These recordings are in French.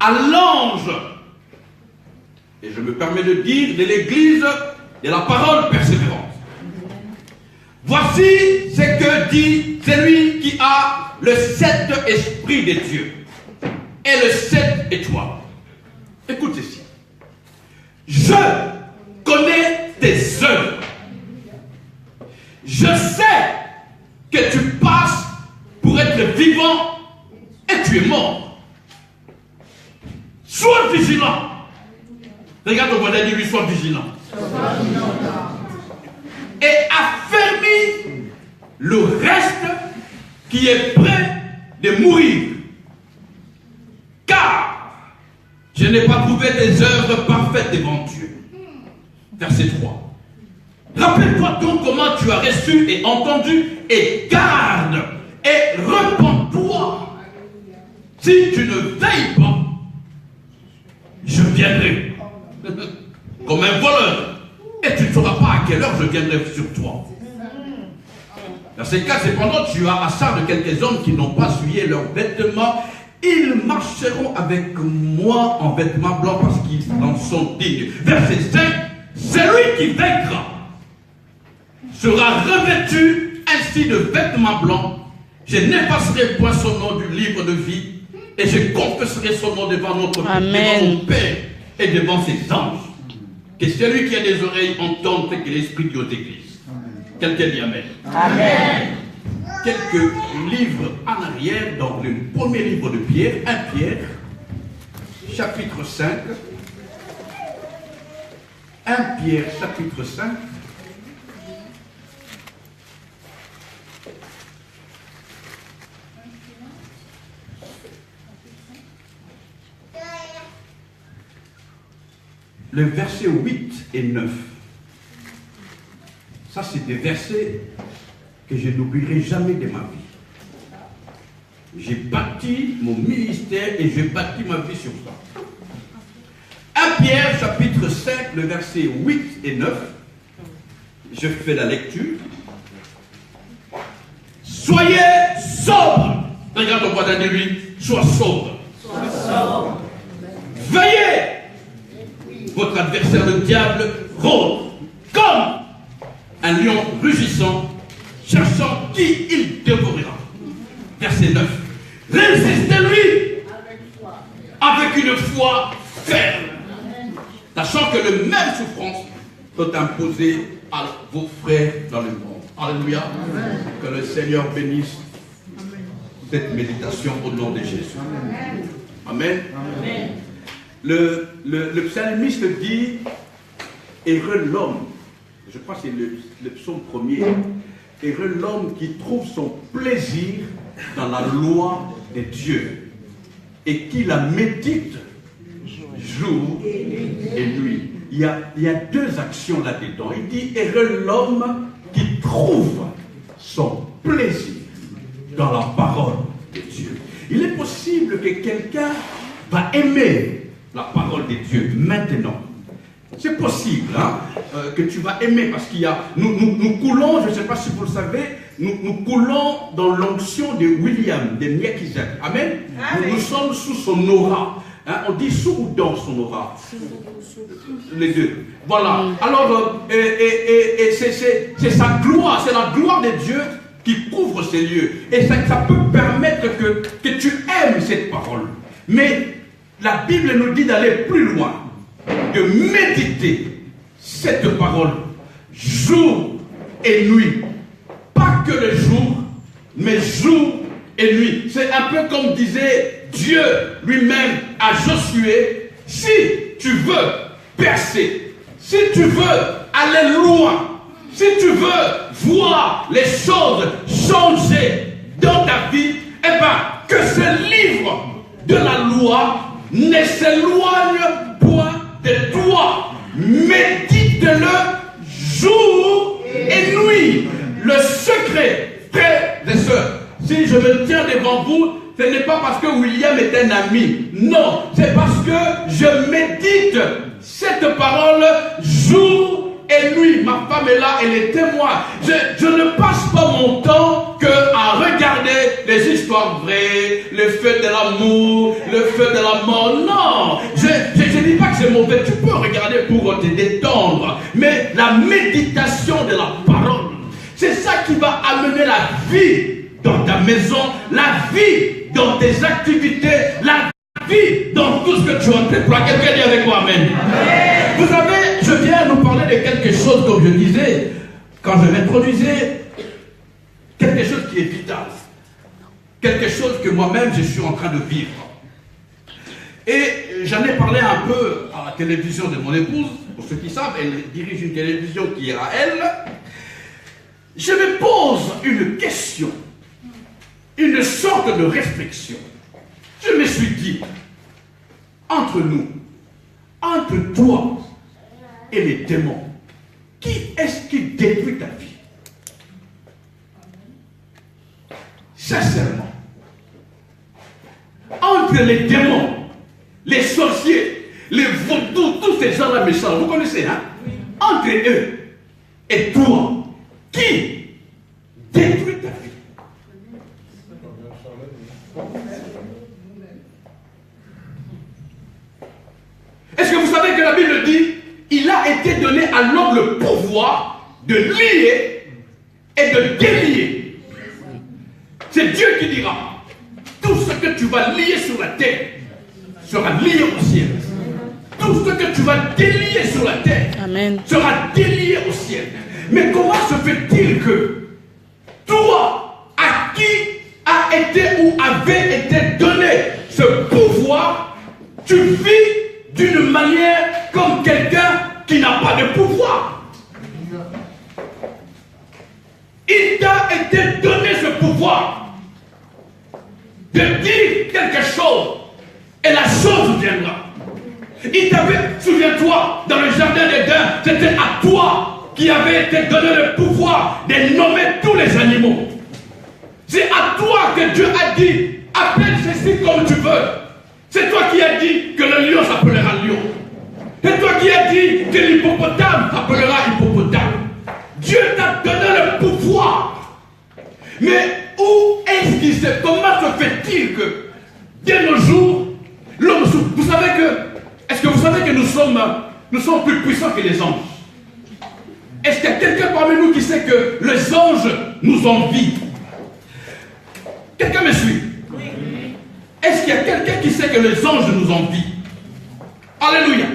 à l'ange, et je me permets de dire, de l'église de la parole persévérante. Voici ce que dit celui qui a le 7 esprits de Dieu et le 7 étoiles. Écoute ceci. Je connais tes œuvres. Je sais que tu passes pour être vivant et tu es mort. Sois vigilant. Regarde ton voisin, dis-lui, sois vigilant. Et affermis le reste qui est prêt de mourir. Car je n'ai pas trouvé des œuvres parfaites devant Dieu. Verset 3. Rappelle-toi donc comment tu as reçu et entendu, et garde et repens-toi. Si tu ne veilles pas, je viendrai comme un voleur, et tu ne sauras pas à quelle heure je viendrai sur toi. Verset 4, cependant tu as assar de quelques hommes qui n'ont pas souillé leurs vêtements. Ils marcheront avec moi en vêtements blancs parce qu'ils en sont dignes. Verset 5, celui qui vaincra sera revêtu ainsi de vêtements blancs. Je n'effacerai point son nom du livre de vie et je confesserai son nom devant notre Dieu, devant mon Père et devant ses anges. Que celui qui a des oreilles entende ce que l'Esprit dit aux églises. Quelqu'un dit Amen. Amen. Quelques livres en arrière, dans le premier livre de Pierre, 1 Pierre, chapitre 5. 1 Pierre, chapitre 5. Le verset 8 et 9. Ça, c'est des versets que je n'oublierai jamais de ma vie. J'ai bâti mon ministère et j'ai bâti ma vie sur ça. 1 Pierre, chapitre 5, le verset 8 et 9. Je fais la lecture. Soyez sobres. Regarde ton voisin de lui. Sois sobre. Sois sobre. Veillez. Votre adversaire, le diable, rôde comme un lion rugissant, cherchant qui il dévorera. Verset 9. Résistez-lui avec une foi ferme, sachant que le même souffrance peut imposer à vos frères dans le monde. Alléluia. Que le Seigneur bénisse cette méditation au nom de Jésus. Amen. Amen. Le psalmiste dit, heureux l'homme, je crois que c'est le psaume premier, heureux l'homme qui trouve son plaisir dans la loi de Dieu et qui la médite jour et nuit. Il y a deux actions là-dedans. Il dit, heureux l'homme qui trouve son plaisir dans la parole de Dieu. Il est possible que quelqu'un va aimer la parole de Dieu maintenant. C'est possible que tu vas aimer parce qu'il y a... Nous coulons, je ne sais pas si vous le savez, nous coulons dans l'onction de William, de Melchizedek. Amen. Nous sommes sous son aura. On dit sous ou dans son aura. Les deux. Voilà. Alors, c'est sa gloire, c'est la gloire de Dieu qui couvre ces lieux. Et ça peut permettre que tu aimes cette parole. Mais la Bible nous dit d'aller plus loin, de méditer cette parole jour et nuit. Pas que le jour, mais jour et nuit. C'est un peu comme disait Dieu lui-même à Josué, si tu veux percer, si tu veux aller loin, si tu veux voir les choses changer dans ta vie, eh bien, que ce livre de la loi ne s'éloigne point de toi. Médite-le jour et nuit. Le secret, frères et sœurs, si je me tiens devant vous, ce n'est pas parce que William est un ami. Non, c'est parce que je médite cette parole jour et nuit. Ma femme est là, elle est témoin. Je ne passe pas mon temps qu'à regarder les histoires vraies, le feu de l'amour, le feu de la mort. Non, je ne dis pas que c'est mauvais. Tu peux regarder pour te détendre. Mais la méditation de la parole, c'est ça qui va amener la vie dans ta maison, la vie dans tes activités, la vie dans tout ce que tu entreprends. Quelqu'un dit avec moi amen. Amen. Vous savez, je viens nous parler de quelque chose, comme je disais, quand je m'introduisais, quelque chose qui est vital. Quelque chose que moi-même je suis en train de vivre. Et j'en ai parlé un peu à la télévision de mon épouse. Pour ceux qui savent, elle dirige une télévision qui est à elle. Je me pose une question, une sorte de réflexion. Je me suis dit, entre nous, entre toi et les démons, qui est-ce qui détruit ta vie? Sincèrement, entre les démons, les sorciers, les vaudous, tous ces gens-là méchants, vous connaissez, hein? Entre eux et toi, qui détruit ta vie? Est-ce que vous savez que la Bible dit, il a été donné à l'homme le pouvoir de lier et de délier. C'est Dieu qui dira, tout ce que tu vas lier sur la terre sera lié au ciel. Tout ce que tu vas délier sur la terre Amen. Sera délié au ciel. Mais comment se fait-il que toi, à qui a été ou avait été donné ce pouvoir, tu vis d'une manière comme quelqu'un qui n'a pas de pouvoir? Il t'a été donné ce pouvoir de dire quelque chose et la chose viendra. Il t'avait, souviens-toi, dans le jardin d'Éden, c'était à toi qui avait été donné le pouvoir de nommer tous les animaux. C'est à toi que Dieu a dit, appelle ceci comme tu veux. C'est toi qui as dit que le lion s'appellera lion. C'est toi qui as dit que l'hippopotame s'appellera hippopotame. Dieu t'a donné le pouvoir. Mais où est-ce qu'il sait? Comment se fait-il que, dès nos jours, l'homme, vous savez que, est-ce que vous savez que nous sommes plus puissants que les anges? Est-ce qu'il y a quelqu'un parmi nous qui sait que les anges nous envient? Quelqu'un me suit? Oui. Est-ce qu'il y a quelqu'un qui sait que les anges nous envient? Alléluia.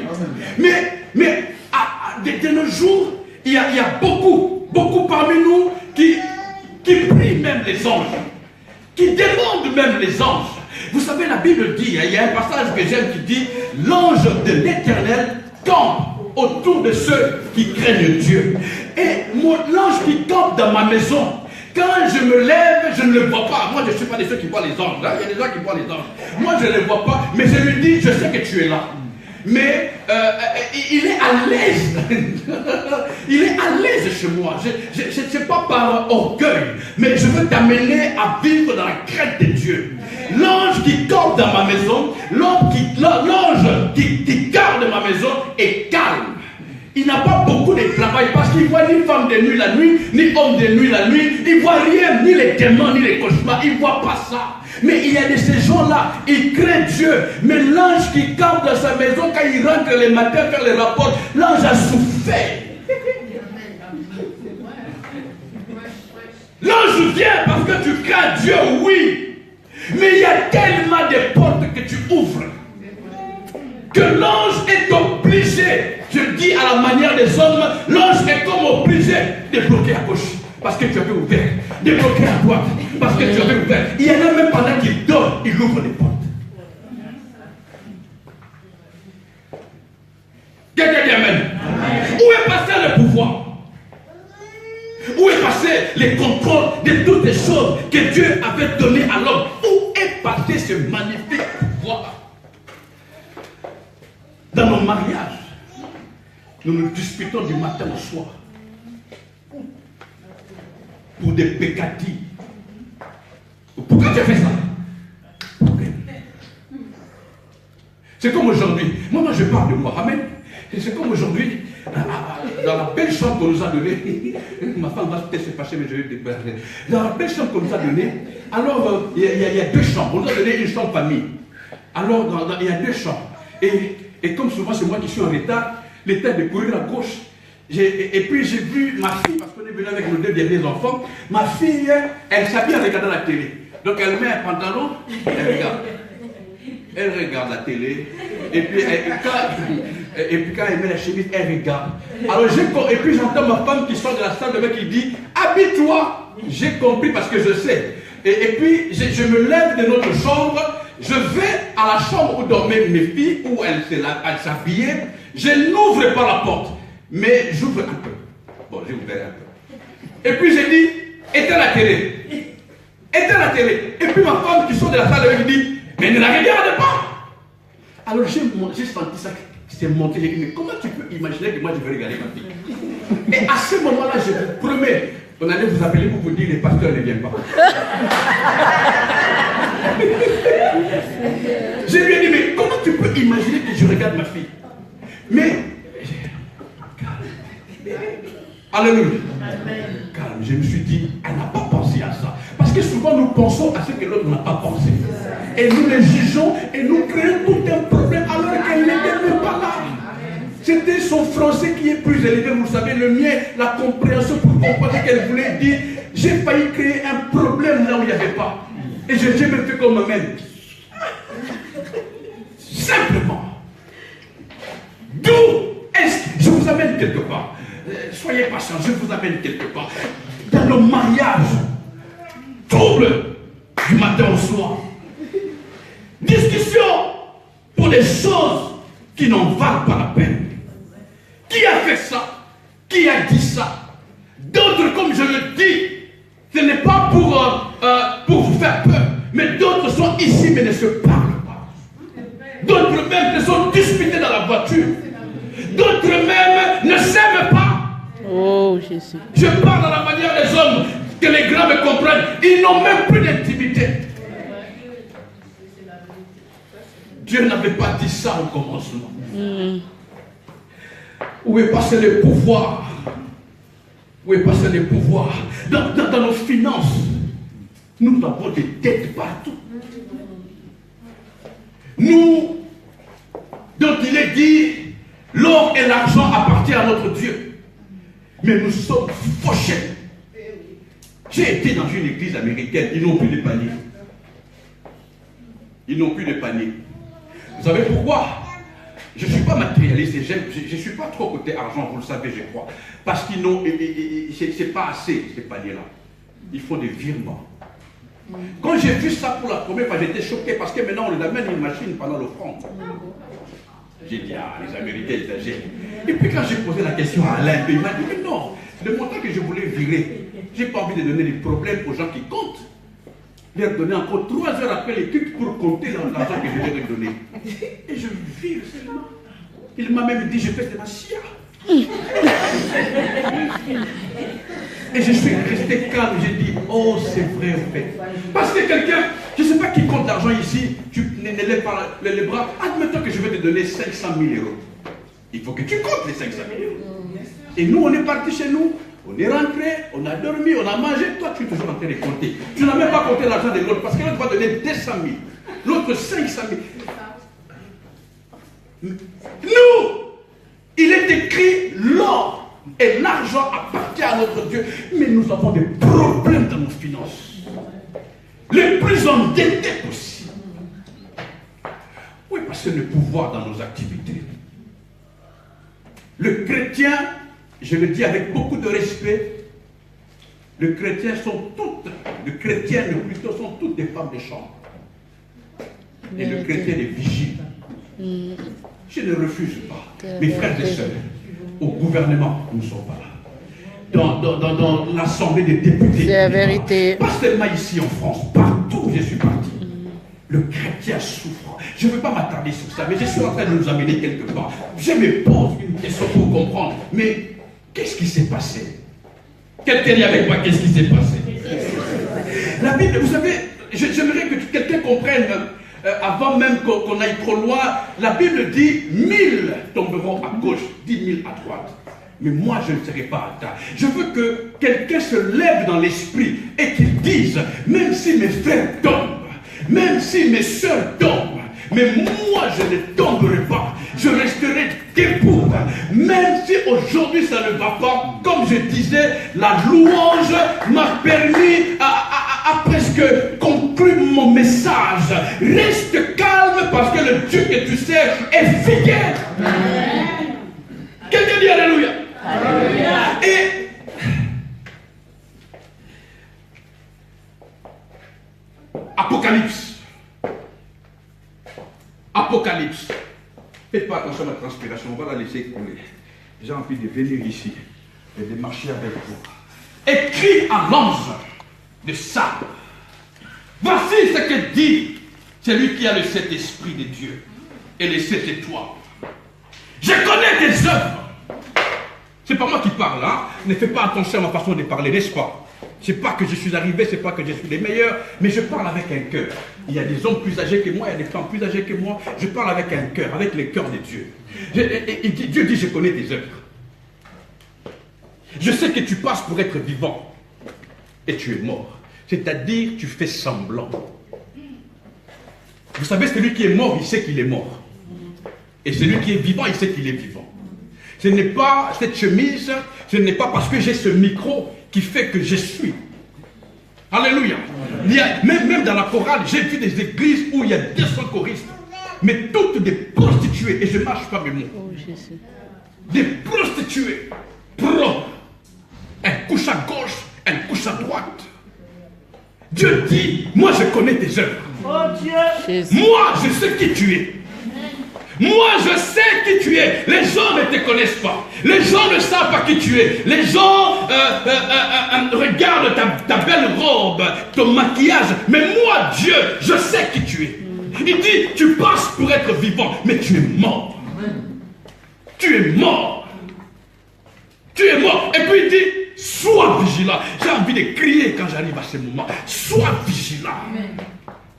Mais de nos jours, il y a beaucoup parmi nous qui prient même les anges, qui demandent même les anges. Vous savez, la Bible dit, il y a un passage que j'aime qui dit, l'ange de l'Éternel campe autour de ceux qui craignent Dieu. Et l'ange qui campe dans ma maison, quand je me lève, je ne le vois pas. Moi, je ne suis pas de ceux qui voient les anges. Là, il y a des gens qui voient les anges. Moi, je ne les vois pas, mais je lui dis, je sais que tu es là. Mais il est à l'aise. Il est à l'aise chez moi. Je ne sais pas par orgueil, mais je veux t'amener à vivre dans la crainte de Dieu. L'ange qui campe dans ma maison, l'ange qui garde ma maison est calme. Il n'a pas beaucoup de travail parce qu'il ne voit ni femme de nuit la nuit, ni homme de nuit la nuit. Il ne voit rien, ni les démons, ni les cauchemars. Il ne voit pas ça. Mais il y a de ces gens-là, ils craignent Dieu. Mais l'ange qui campe dans sa maison, quand il rentre le matin faire les rapports, l'ange a souffert. L'ange vient parce que tu crains Dieu, oui. Mais il y a tellement de portes que tu ouvres que l'ange est obligé, je dis à la manière des hommes, l'ange est comme obligé de bloquer à gauche parce que tu avais ouvert, de bloquer à droite parce que tu avais ouvert. Il y en a même pendant qu'il dort, il ouvre les portes. Quelqu'un dit amen. Où est passé le pouvoir? Où est passé les contrôles de toutes les choses que Dieu avait données à l'homme? Où est passé ce magnifique pouvoir? Dans nos mariages, nous nous disputons du matin au soir pour des peccadilles. Pourquoi tu as fait ça? C'est comme aujourd'hui. Moi, je parle de moi. Amen. C'est comme aujourd'hui. dans la belle chambre qu'on nous a donnée, ma femme va peut-être se fâcher, mais je vais débarrasser. Dans la belle chambre qu'on nous a donnée, alors il y a 2 chambres. On nous a donné une chambre famille. Alors il y a 2 chambres. Et comme souvent c'est moi qui suis en retard, l'état de courir à gauche. Et puis j'ai vu ma fille, parce qu'on est venu avec nos 2 derniers enfants, ma fille, elle s'habille en regardant la télé. Donc elle met un pantalon, elle regarde. Elle regarde la télé, et puis quand elle met la chemise, elle regarde. Alors et puis j'entends ma femme qui sort de la salle de bain qui dit « Habille-toi !» J'ai compris parce que je sais. Et puis je me lève de notre chambre, je vais à la chambre où dormaient mes filles, où elles s'habillaient. Je n'ouvre pas la porte, mais j'ouvre un peu. Bon, j'ai ouvert un peu. Et puis j'ai dit « Éteins la télé !» Éteins la télé. Et puis ma femme qui sort de la salle de bain me dit « Mais ne la regarde pas !» Alors j'ai senti ça qui s'est monté. J'ai dit, mais comment tu peux imaginer que moi je vais regarder ma fille? Et à ce moment-là, je vous promets, on allait vous appeler pour vous dire, les pasteurs ne viennent pas. Je lui ai dit, mais comment tu peux imaginer que je regarde ma fille? Mais, alléluia. Calme, je me suis dit, elle n'a pas pensé à ça. Parce que souvent nous pensons à ce que l'autre n'a pas pensé. Et nous les jugeons et nous créons tout un problème alors qu'elle n'était même pas là. C'était son français qui est plus élevé, vous savez, le mien, la compréhension pour comprendre ce qu'elle voulait dire. J'ai failli créer un problème là où il n'y avait pas. Et j'ai même fait comme ma mère. Simplement. D'où est-ce que je vous amène quelque part? Soyez patient, je vous amène quelque part. Dans le mariage, trouble du matin au soir. Discussion pour des choses qui n'en valent pas la peine. Qui a fait ça? Qui a dit ça? D'autres, comme je le dis, ce n'est pas pour vous faire peur, mais d'autres sont ici mais ne se parlent pas. D'autres même se sont disputés dans la voiture. D'autres même ne s'aiment pas. Oh Jésus. Je parle à la manière des hommes, que les grands me comprennent. Ils n'ont même plus d'intimité. Dieu n'avait pas dit ça au commencement. Où est passé le pouvoir? Où est passé le pouvoir? Dans nos finances, nous avons des dettes partout. Nous, dont il est dit, l'or et l'argent appartiennent à notre Dieu. Mais nous sommes fauchés. J'ai été dans une église américaine, ils n'ont plus de panier. Ils n'ont plus de panier. Vous savez pourquoi? Je ne suis pas matérialiste et je ne suis pas trop côté argent, vous le savez, je crois. Parce qu'ils n'ont, c'est pas assez, ces paniers-là. Il faut des virements. Quand j'ai vu ça pour la première fois, j'étais choqué parce que maintenant on les amène une machine pendant l'offrande. J'ai dit, ah, les Américains exagèrent. Et puis quand j'ai posé la question à Alain, il m'a dit, mais non, le montant que je voulais virer, je n'ai pas envie de donner des problèmes aux gens qui comptent. Leur donner encore 3 heures après l'étude pour compter l'argent que je vais donner. Et je vire seulement. Il m'a même dit, je fais de la chia. Et je suis resté calme, j'ai dit, oh c'est vrai en fait. Parce que quelqu'un, je ne sais pas qui compte l'argent ici, tu ne lèves pas les bras, admettons que je vais te donner 500 000 euros. Il faut que tu comptes les 500 000 euros. Et nous, on est parti chez nous, on est rentré, on a dormi, on a mangé, toi tu es toujours en train de compter. Tu n'as même pas compté l'argent de l'autre, parce que l'autre va donner 200 000, l'autre 500 000. Nous, il est écrit l'or et l'argent appartient à notre Dieu, mais nous avons des problèmes dans nos finances. Les plus endettés possibles. Oui, parce que le pouvoir dans nos activités. Le chrétien, je le dis avec beaucoup de respect, les chrétiens sont toutes, les chrétiennes plutôt sont toutes des femmes de chambre. Et le chrétien est vigile. Je ne refuse pas. Mes frères et sœurs, au gouvernement, nous ne sommes pas là. Dans l'Assemblée des députés. C'est la vérité. Pas seulement ici en France, partout où je suis parti. Le chrétien souffre. Je ne veux pas m'attarder sur ça, mais je suis en train de nous amener quelque part. Je me pose une question pour comprendre. Mais qu'est-ce qui s'est passé? Quelqu'un dit avec moi, qu'est-ce qui s'est passé? La Bible, vous savez, j'aimerais que quelqu'un comprenne avant même qu'on aille trop loin, la Bible dit 1000 tomberont à gauche, 10 000 à droite. Mais moi, je ne serai pas à terre. Je veux que quelqu'un se lève dans l'esprit et qu'il dise, même si mes frères tombent, même si mes soeurs tombent, mais moi, je ne tomberai pas. Je resterai debout. Même si aujourd'hui, ça ne va pas. Comme je disais, la louange m'a permis à presque conclure mon message. Reste calme parce que le Dieu que tu sers est fidèle. Quelqu'un dit Alléluia. Alléluia. Et Apocalypse. Apocalypse. Faites pas attention à ma transpiration, on va la laisser couler. J'ai envie de venir ici et de marcher avec vous. Écrit à l'ange de Sardes. Voici ce que dit celui qui a le Saint-Esprit de Dieu et les 7 étoiles. Je connais tes œuvres. C'est pas moi qui parle, hein. Ne fais pas attention à ma façon de parler, n'est-ce pas? C'est pas que je suis arrivé, c'est pas que je suis le meilleur, mais je parle avec un cœur. Il y a des hommes plus âgés que moi, il y a des femmes plus âgées que moi. Je parle avec un cœur, avec le cœur de Dieu. Dieu dit, je connais tes œuvres. Je sais que tu passes pour être vivant et tu es mort. C'est-à-dire, tu fais semblant. Vous savez, celui qui est mort, il sait qu'il est mort. Et celui qui est vivant, il sait qu'il est vivant. Ce n'est pas cette chemise, ce n'est pas parce que j'ai ce micro qui fait que je suis. Alléluia. Même dans la chorale, j'ai vu des églises où il y a 200 choristes, mais toutes des prostituées, et je ne marche pas mes mots. Oh, des prostituées, pro. Elle couche à gauche, elle couche à droite. Dieu dit, moi je connais tes œuvres. Oh Dieu. Moi je sais qui tu es. Moi, je sais qui tu es. Les gens ne te connaissent pas. Les gens ne savent pas qui tu es. Les gens regardent ta belle robe, ton maquillage. Mais moi, Dieu, je sais qui tu es. Il dit, tu passes pour être vivant, mais tu es mort. Tu es mort. Tu es mort. Et puis il dit, sois vigilant. J'ai envie de crier quand j'arrive à ce moment. Sois vigilant.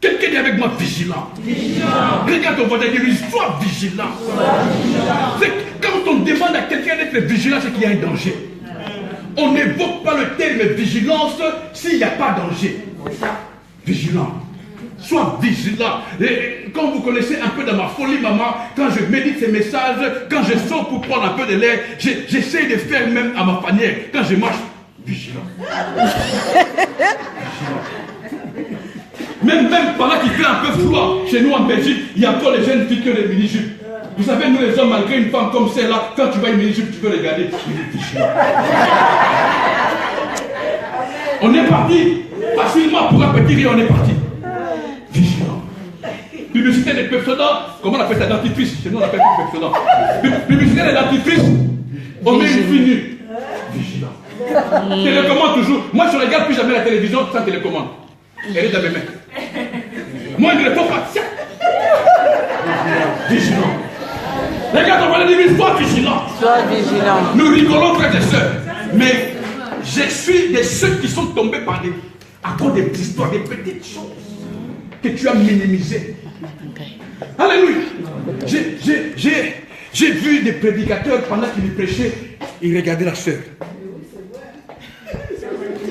Quelqu'un est avec moi vigilant. Regarde ton voisin et dis-lui, sois vigilant. Quand on demande à quelqu'un d'être vigilant, c'est qu'il y a un danger. On n'évoque pas le terme vigilance s'il n'y a pas danger. Vigilant. Sois vigilant. Et quand vous connaissez un peu de ma folie, maman, quand je médite ces messages, quand je sors pour prendre un peu de l'air, j'essaie de faire même à ma manière. Quand je marche, vigilant. Même pendant qu'il fait un peu froid, chez nous en Belgique, il y a encore les jeunes filles qui ont des mini-jupes. Vous savez, nous les hommes, malgré une femme comme celle-là, quand tu vois une mini-jupe, tu peux regarder. On est parti. Facilement, pour un petit rire, on est parti. Vigilant. Publicité des Pepsodent, comment on appelle ça, dentifrice? Chez nous, on appelle ça Pepsodent. Publicité des dentifrices, on met une fille nue. Vigilant. Télécommande toujours. Moi, je ne regarde plus jamais la télévision sans télécommande. Elle est dans mes mains. Moi, il ne le faut pas. Vigilant. Regarde, on va le dire, sois vigilant. Sois vigilant. Nous rigolons, frères et sœurs. Mais je suis de ceux qui sont tombés à cause des histoires, des petites choses que tu as minimisées. Alléluia. J'ai vu des prédicateurs pendant qu'ils prêchaient, ils regardaient la sœur.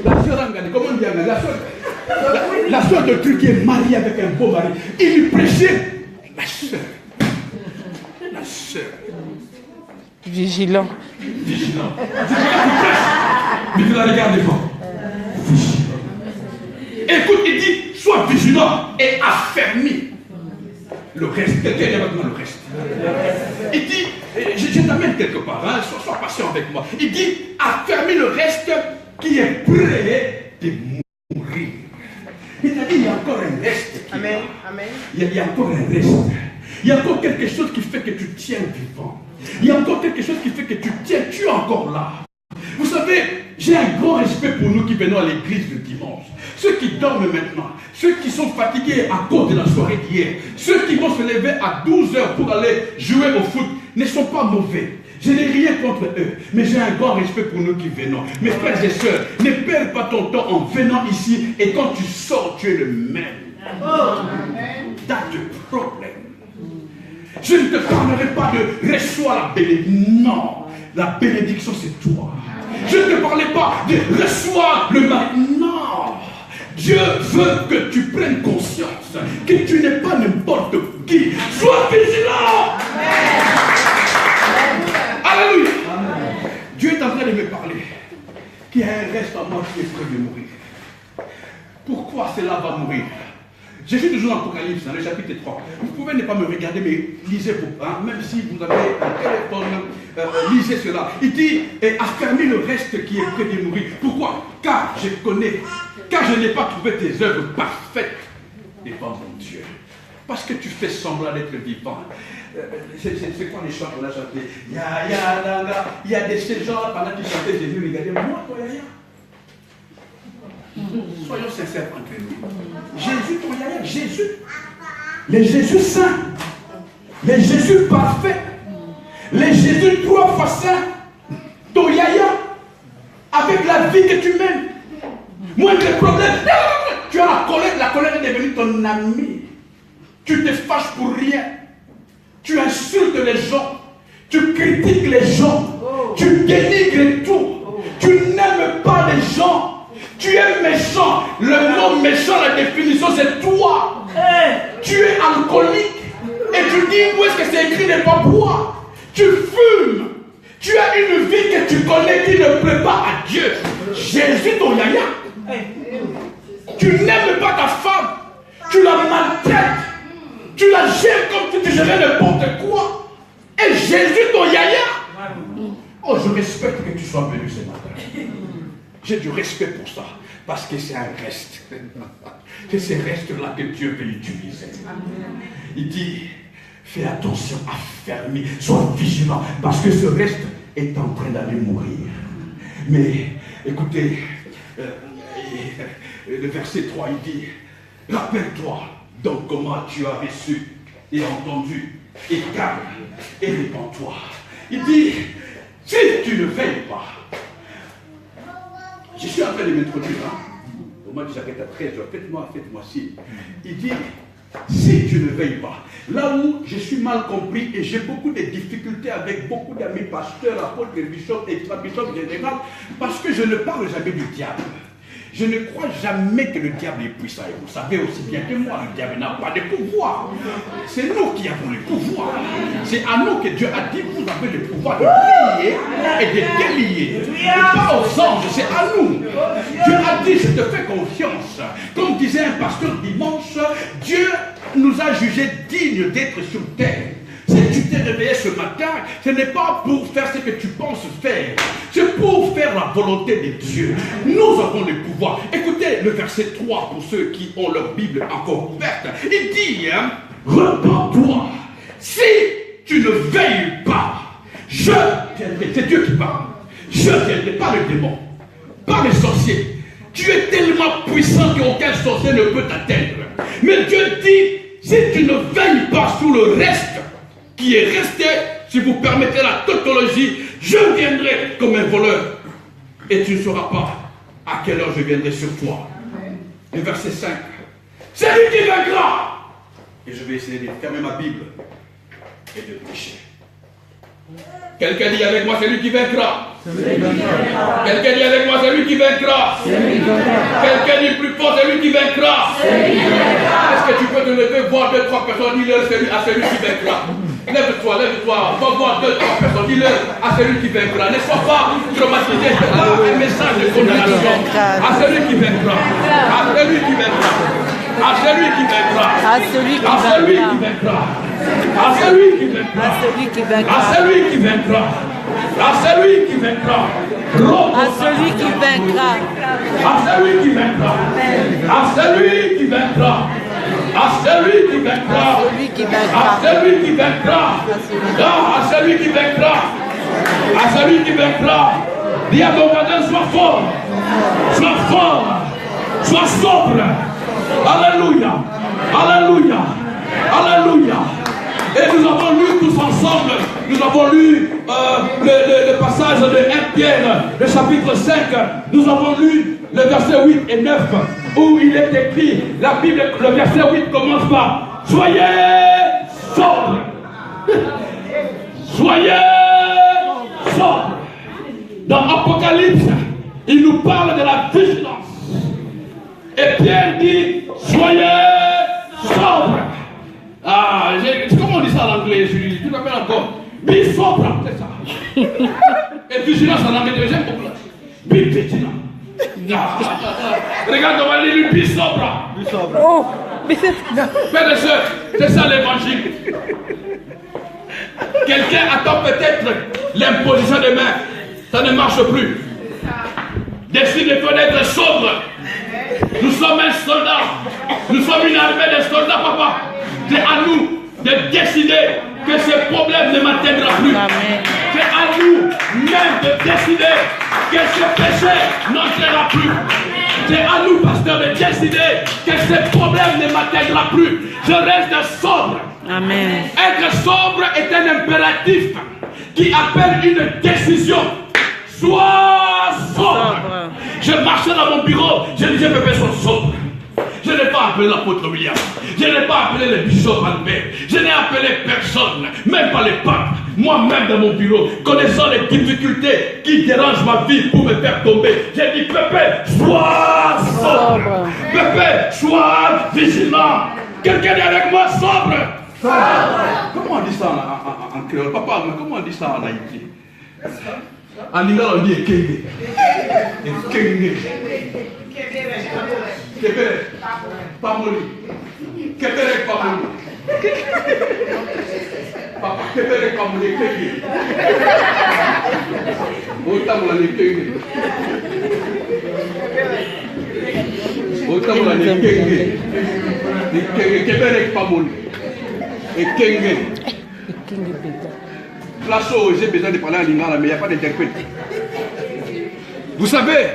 La sœur, comment on dit, la sœur de truc qui est mariée avec un beau mari. Il lui prêchait la sœur. La sœur. Vigilant. Vigilant. Mais tu la regardes pas. Vigilant. Écoute, il dit, sois vigilant et affermi. Le reste, quelqu'un est avec moi le reste. Il dit, je t'amène quelque part, hein, sois patient avec moi. Il dit, affermi le reste qui est prêt de mourir. C'est-à-dire, il y a encore un reste. Amen. Amen. Il y a encore un reste. Il y a encore quelque chose qui fait que tu tiens vivant. Il y a encore quelque chose qui fait que tu es encore là. Vous savez, j'ai un grand respect pour nous qui venons à l'église le dimanche. Ceux qui dorment maintenant, ceux qui sont fatigués à cause de la soirée d'hier, ceux qui vont se lever à 12 heures pour aller jouer au foot, ne sont pas mauvais. Je n'ai rien contre eux, mais j'ai un grand respect pour nous qui venons. Mes frères et sœurs, ne perds pas ton temps en venant ici et quand tu sors, tu es le même. Oh. tas de problèmes. Je ne te parlerai pas de reçois la bénédiction. Non, la bénédiction c'est toi. Je ne te parlais pas de reçois le mal. Non, Dieu veut que tu prennes conscience que tu n'es pas n'importe qui. Sois vigilant. Alléluia. Dieu est en train de me parler qu'il y a un reste en moi qui est prêt de mourir. Pourquoi cela va mourir? Je suis toujours dans l'Apocalypse, dans le chapitre 3. Vous pouvez ne pas me regarder, mais lisez pour même si vous avez un téléphone, lisez cela. Il dit, et affermis le reste qui est prêt de mourir. Pourquoi? Car je connais, car je n'ai pas trouvé tes œuvres parfaites devant mon Dieu. Parce que tu fais semblant d'être vivant. C'est quoi les chants qu'on a chantés? Il y a des ces gens-là, pendant qu'ils chantaient Jésus, regardez, moi, toi, Yaya. Soyons sincères entre nous. Jésus, ton Yaya, Jésus. Les Jésus saints. Les Jésus parfaits. Les Jésus 3 fois saints. Ton Yaya. Avec la vie que tu mènes. Moins de problèmes. Tu as la colère est devenue ton ami. Tu te fâches pour rien. Tu insultes les gens. Tu critiques les gens. Tu dénigres tout. Tu n'aimes pas les gens. Tu es méchant. Le nom méchant, la définition, c'est toi. Tu es alcoolique. Et tu dis, où est-ce que c'est écrit n'est pas boire. Tu fumes. Tu as une vie que tu connais qui ne plaît pas à Dieu. Jésus, ton Yaya. Tu n'aimes pas ta femme. Tu la maltraites. Tu la gères comme si tu gérais n'importe quoi. Et Jésus, ton Yaya. Oh, je respecte que tu sois venu ce matin. J'ai du respect pour ça. Parce que c'est un reste. C'est ces restes-là que Dieu veut utiliser. Il dit, fais attention, affermis, sois vigilant. Parce que ce reste est en train d'aller mourir. Mais, écoutez, le verset 3, il dit, rappelle-toi donc comment tu as reçu et entendu, et garde, et répands-toi. Il dit, si tu ne veilles pas, je suis en train de m'introduire, au mois de j'arrête à 13h, faites-moi signe. Il dit, si tu ne veilles pas, là où je suis mal compris et j'ai beaucoup de difficultés avec beaucoup d'amis pasteurs, apôtres, bishops, extra-bishops, général, parce que je ne parle jamais du diable. Je ne crois jamais que le diable est puissant. Et vous savez aussi bien que moi, le diable n'a pas de pouvoir. C'est nous qui avons le pouvoir. C'est à nous que Dieu a dit, vous avez le pouvoir de lier et de délier. Et pas aux anges, c'est à nous. Dieu a dit, je te fais confiance. Comme disait un pasteur dimanche, Dieu nous a jugés dignes d'être sur terre. Si tu t'es réveillé ce matin, ce n'est pas pour faire ce que tu penses faire. C'est pour faire la volonté de Dieu. Nous avons le pouvoir. Écoutez le verset 3 pour ceux qui ont leur Bible encore ouverte. Il dit, repens-toi. Si tu ne veilles pas, je viendrai. C'est Dieu qui parle. Je viendrai, pas le démon, pas les sorciers. Tu es tellement puissant qu'aucun sorcier ne peut t'atteindre. Mais Dieu dit, si tu ne veilles pas sur le reste, qui est resté, si vous permettez la tautologie, je viendrai comme un voleur. Et tu ne sauras pas à quelle heure je viendrai sur toi. Le verset 5. C'est lui qui vaincra. Et je vais essayer de fermer ma Bible et de prêcher. Quelqu'un dit avec moi, c'est lui qui vaincra. Quelqu'un dit avec moi, c'est lui qui vaincra. Quelqu'un dit plus fort, c'est lui qui vaincra. Est-ce que tu peux te lever, voir 2-3 personnes, dis-leur à celui qui vaincra. Lève-toi, lève-toi, va voir 2-3 personnes, dis-leur à celui qui vaincra. Ne sois pas traumatisé, c'est pas un message de condamnation. À celui qui vaincra. À celui qui vaincra. À celui qui vaincra. À celui qui vaincra. À celui qui vaincra. À celui qui vaincra. À celui qui vaincra. À celui qui vaincra. À celui qui vaincra. À celui qui vaincra. À celui qui vaincra. À celui qui vaincra. À celui qui vaincra. À celui qui vaincra. À celui qui vaincra. Dis à ton voisin, sois fort. Sois fort. Sois sobre. Alléluia. Alléluia. Alléluia. Et nous avons lu tous ensemble, nous avons lu le passage de 1 Pierre, le chapitre 5, nous avons lu le verset 8 et 9, où il est écrit, la Bible, le verset 8 commence par Soyez sobre. Soyez sobre. Dans Apocalypse, il nous parle de la vigilance. Et Pierre dit, soyez sobre. Ah, comment on dit ça en anglais? Tu l'appelles encore. Be sobre, c'est ça. Et vigilance en anglais, j'aime beaucoup. Be vigilant. Regarde, on va lire be sobre. Be sobre. Oh, mais frères et sœurs, c'est ça l'évangile. Quelqu'un attend peut-être l'imposition des mains. Ça ne marche plus. Décide de être sobre. Nous sommes un soldat. Nous sommes une armée de soldats, papa. C'est à nous de décider que ce problème ne m'atteindra plus. C'est à nous même de décider que ce péché n'entrera plus. C'est à nous, pasteur, de décider que ce problème ne m'atteindra plus. Je reste sobre. Amen. Être sobre est un impératif qui appelle une décision. Sois sobre. Je marchais dans mon bureau, je disais, bébé, sois sobre. Je n'ai pas appelé l'apôtre William. Je n'ai pas appelé le bishop Albert. Je n'ai appelé personne, même pas les papes. Moi-même dans mon bureau, connaissant les difficultés qui dérangent ma vie pour me faire tomber, j'ai dit, Pépé, sois sobre. Pépé, sois vigilant. Quelqu'un est avec moi, sobre. Comment on dit ça en créole? Papa, comment on dit ça en Haïti? En Lingala, on dit Ekenge. Ekenge. Kébéré. Pamoli. Kébéré, Pamoli. Papa, Kébéré, Pamoli, Ekenge. Autant on a Ekenge. Autant on a Ekenge. Kébéré, Pamoli. Ekenge. Place où j'ai besoin de parler en lingala, mais il n'y a pas d'interprète. Vous savez,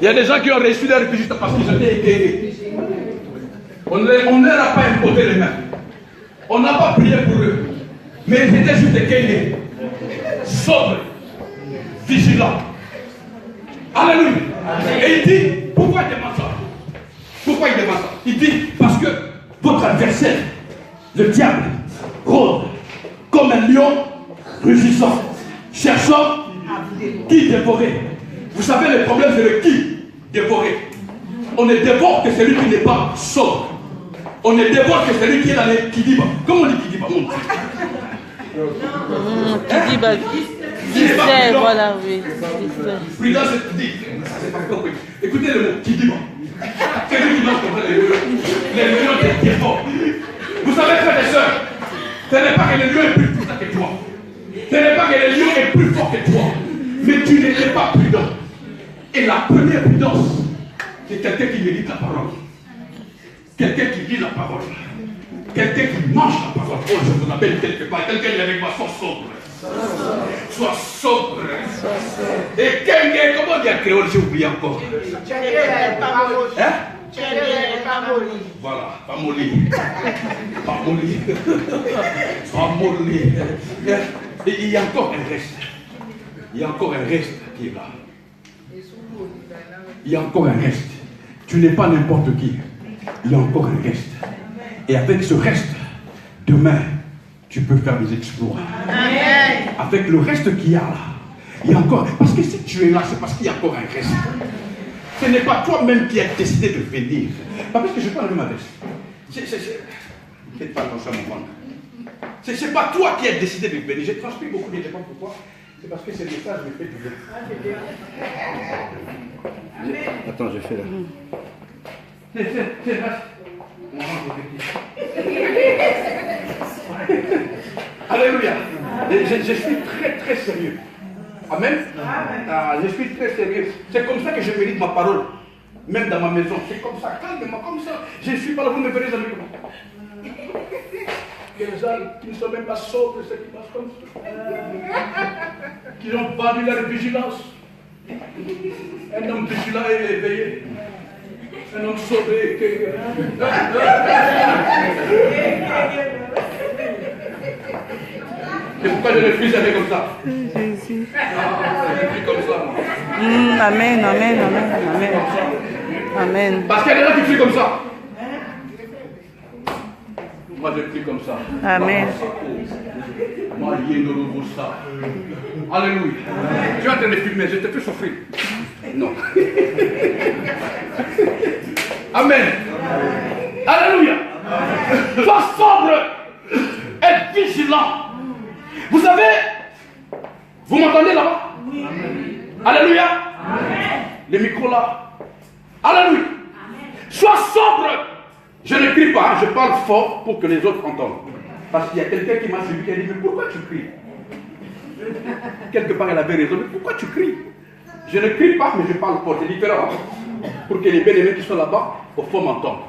il y a des gens qui ont reçu des réfugiés parce qu'ils étaient égarés. On ne leur a pas imposé les mains. On n'a pas prié pour eux. Mais ils étaient juste égarés. Sobres. Vigilants. Alléluia. Et il dit, pourquoi il demande ça? Pourquoi il demande ça? Il dit, parce que votre adversaire, le diable, rôde comme un lion rugissant, cherchant qui dévorer. Vous savez, le problème, c'est le qui dévorer. On ne dévore que celui qui n'est pas sobre. On ne dévore que celui qui est dans les kidiba. Comment on dit kidiba, mon Dieu? Kidiba. Disait, voilà, oui. Prudence, c'est dit. C'est pas compris. Écoutez le mot kidiba. Celui qui mange contre les lions qui dévorent. Vous savez, frères et sœurs, ce n'est pas que le lion est plus puissant que toi. Ce n'est pas que le lion est plus fort que toi. Mais tu n'es pas prudent. Et la première prudence, c'est quelqu'un qui médite la parole. Quelqu'un qui lit la parole. Quelqu'un qui mange la parole. Oh, je vous appelle quelque part. Quelqu'un qui est avec moi, sois sobre. Sois sobre. Et quelqu'un, comment on dit en créole, j'ai oublié encore. Hein? Voilà, pas molli. Pas molli. Pas molli. Et il y a encore un reste. Il y a encore un reste qui est là. Il y a encore un reste. Tu n'es pas n'importe qui. Il y a encore un reste. Et avec ce reste, demain, tu peux faire des exploits. Amen. Avec le reste qu'il y a là, il y a encore. Parce que si tu es là, c'est parce qu'il y a encore un reste. Ce n'est pas toi-même qui as décidé de venir. Pas parce que je parle de ma veste. Faites pas attention à mon ventre. C'est pas toi qui as décidé de venir. J'ai transmis beaucoup, je ne sais pas pourquoi. C'est parce que ce message me fait du bien. Attends, je fais là. C'est vache. Alléluia. Je suis très très sérieux. Amen. Ah, je suis très sérieux. C'est comme ça que je médite ma parole. Même dans ma maison. C'est comme ça, calmement, comme ça. Je ne suis pas là, vous me verrez avec moi. Il y a des gens qui ne sont même pas sobres, ceux qui passent comme ça. Qui ont vendu leur vigilance. Un homme vigilant et éveillé. Un homme sauvé. C'est pourquoi je ne suis jamais comme ça. Jésus. Je suis comme ça. Amen, amen, amen, amen. Amen. Parce qu'il y a des gens qui fuient comme ça. pas de prix comme ça. Amen. Alléluia. Tu es en train de filmer, je te fais souffrir. Non. Amen. Alléluia. Sois sobre et vigilant. Vous savez, vous m'entendez là-bas? Oui. Alléluia. Amen. Les micros là. Alléluia. Sois sobre. Je ne crie pas, je parle fort pour que les autres entendent. Parce qu'il y a quelqu'un qui m'a suivi qui a dit, mais pourquoi tu cries? Quelque part, elle avait raison, mais pourquoi tu cries? Je ne crie pas, mais je parle fort, c'est différent. Pour que les bien-aimés qui sont là-bas, au fond, m'entendent.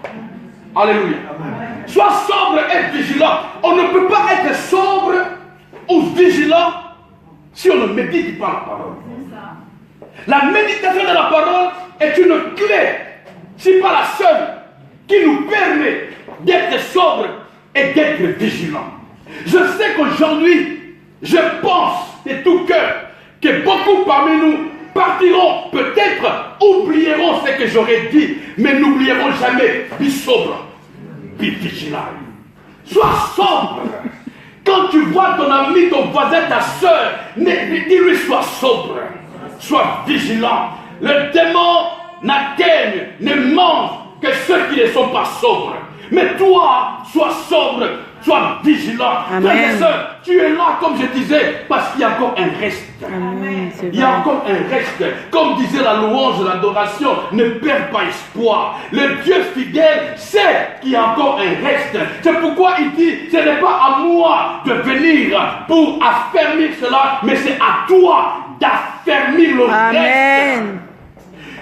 Alléluia. Amen. Sois sobre et vigilant. On ne peut pas être sobre ou vigilant si on ne médite pas la parole. La méditation de la parole est une clé, si pas la seule, qui nous permet d'être sobre et d'être vigilant. Je sais qu'aujourd'hui, je pense de tout cœur que beaucoup parmi nous partiront, peut-être oublieront ce que j'aurais dit, mais n'oublieront jamais. Be sobre, be vigilant. Sois sobre. Quand tu vois ton ami, ton voisin, ta soeur, dis-lui sois sobre, sois vigilant. Le démon n'atteigne, ne mange que ceux qui ne sont pas sobres. Mais toi, sois sobre, sois vigilant. Frères et sœurs, tu es là, comme je disais, parce qu'il y a encore un reste. Amen, il y a encore un reste. Comme disait la louange, l'adoration, ne perds pas espoir. Le Dieu fidèle sait qu'il y a encore un reste. C'est pourquoi il dit, ce n'est pas à moi de venir pour affermir cela, mais c'est à toi d'affermir le reste.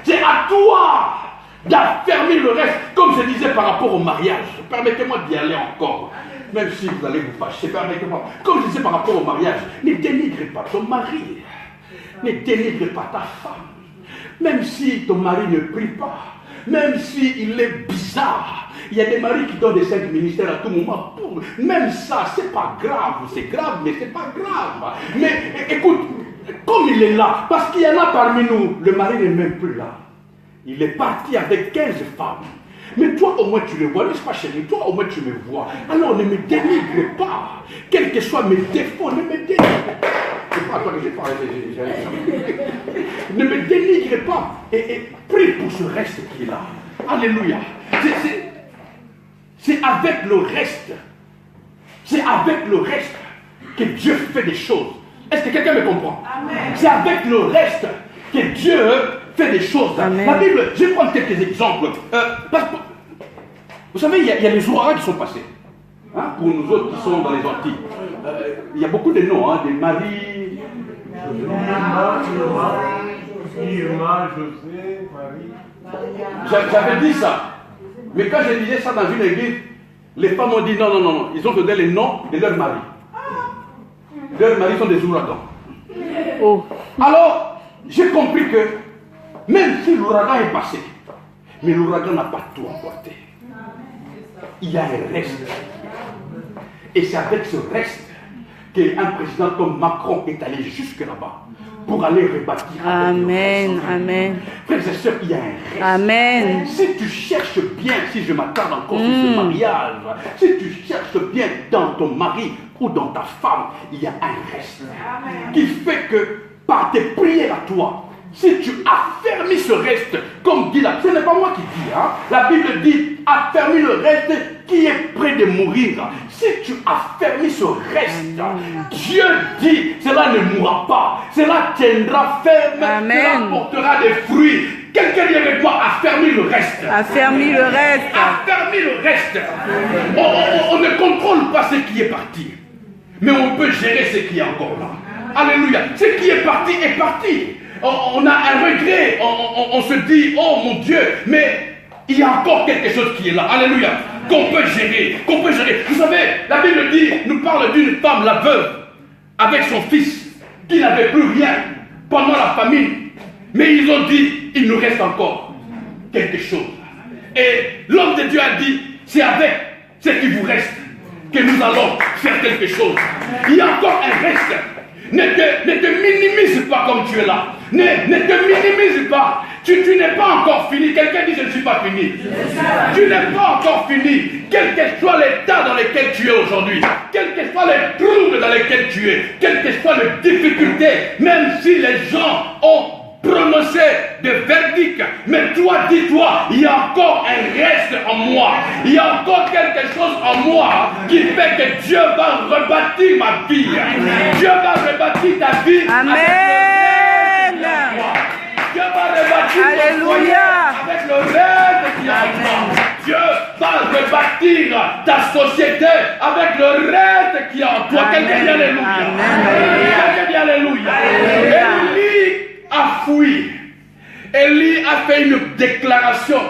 C'est à toi d'affermir le reste, comme je disais par rapport au mariage. Permettez-moi d'y aller encore, même si vous allez vous fâcher, permettez-moi. Comme je disais par rapport au mariage, ne dénigre pas ton mari, ne dénigre pas ta femme, même si ton mari ne prie pas, même s'il est bizarre. Il y a des maris qui donnent des 5 ministères à tout moment. Même ça, c'est pas grave, c'est grave, mais c'est pas grave. Mais écoute, comme il est là, parce qu'il y en a parmi nous, le mari n'est même plus là. Il est parti avec 15 femmes. Mais toi au moins tu le vois, n'est-ce pas chérie? Toi au moins tu me vois. Alors ne me dénigre pas. Quels que soient mes défauts, ne me dénigre pas. C'est pas à toi que j'ai parlé. Ne me dénigre pas. Et prie pour ce reste qui est là. Alléluia. C'est avec le reste. C'est avec le reste que Dieu fait des choses. Est-ce que quelqu'un me comprend? C'est avec le reste que Dieu fait des choses. Amen. La Bible, je vais prendre quelques exemples. Vous savez, il y a les ouragans qui sont passés. Hein, pour nous autres qui sont dans les Antilles. Il y a beaucoup de noms, hein, des maris. Irma, José, Marie. J'avais dit ça. Mais quand je disais ça dans une église, les femmes ont dit non. Ils ont donné les noms de leurs maris. Leurs maris sont des ouragans. Oh. Alors, j'ai compris que même si l'ouragan est passé, mais l'ouragan n'a pas tout emporté. Il y a un reste. Et c'est avec ce reste qu'un président comme Macron est allé jusque là-bas pour aller rebâtir. Amen, amen. Frères et sœurs, il y a un reste. Amen. Si tu cherches bien, si je m'attarde encore sur ce mariage, si tu cherches bien dans ton mari ou dans ta femme, il y a un reste. Qui fait que par tes prières à toi, si tu affermis ce reste, comme dit là, ce n'est pas moi qui dis, hein, la Bible dit, affermis le reste qui est près de mourir. Si tu affermis ce reste, Dieu dit, cela ne mourra pas, cela tiendra ferme, cela portera des fruits. Quelqu'un dit avec moi, affermis le reste. Affermis le reste. Affermis le reste. On ne contrôle pas ce qui est parti, mais on peut gérer ce qui est encore là. Alléluia. Ce qui est parti est parti. On a un regret, on se dit, oh mon Dieu, mais il y a encore quelque chose qui est là, alléluia, qu'on peut gérer. Vous savez, la Bible dit, nous parle d'une femme, la veuve, avec son fils, qui n'avait plus rien pendant la famine. Mais ils ont dit, il nous reste encore quelque chose. Et l'homme de Dieu a dit, c'est avec ce qui vous reste que nous allons faire quelque chose. Il y a encore un reste. Ne te minimise pas comme tu es là. Ne te minimise pas. Tu n'es pas encore fini. Quelqu'un dit je ne suis pas fini. Tu n'es pas encore fini. Quel que soit l'état dans lequel tu es aujourd'hui, quels que soient les troubles dans lesquels tu es, quelles que soient les difficultés, même si les gens ont prononcé des verdicts, mais toi, dis-toi, il y a encore un reste en moi. Il y a encore quelque chose en moi qui fait que Dieu va rebâtir ma vie. Dieu va rebâtir ta vie. Amen. Dieu va rebâtir ton foyer avec le rêve qui est en toi. Dieu va rebâtir ta société avec le rêve qui est en toi. Quelqu'un dit alléluia. Quelqu'un dit alléluia. Élie a fui. Élie a fait une déclaration.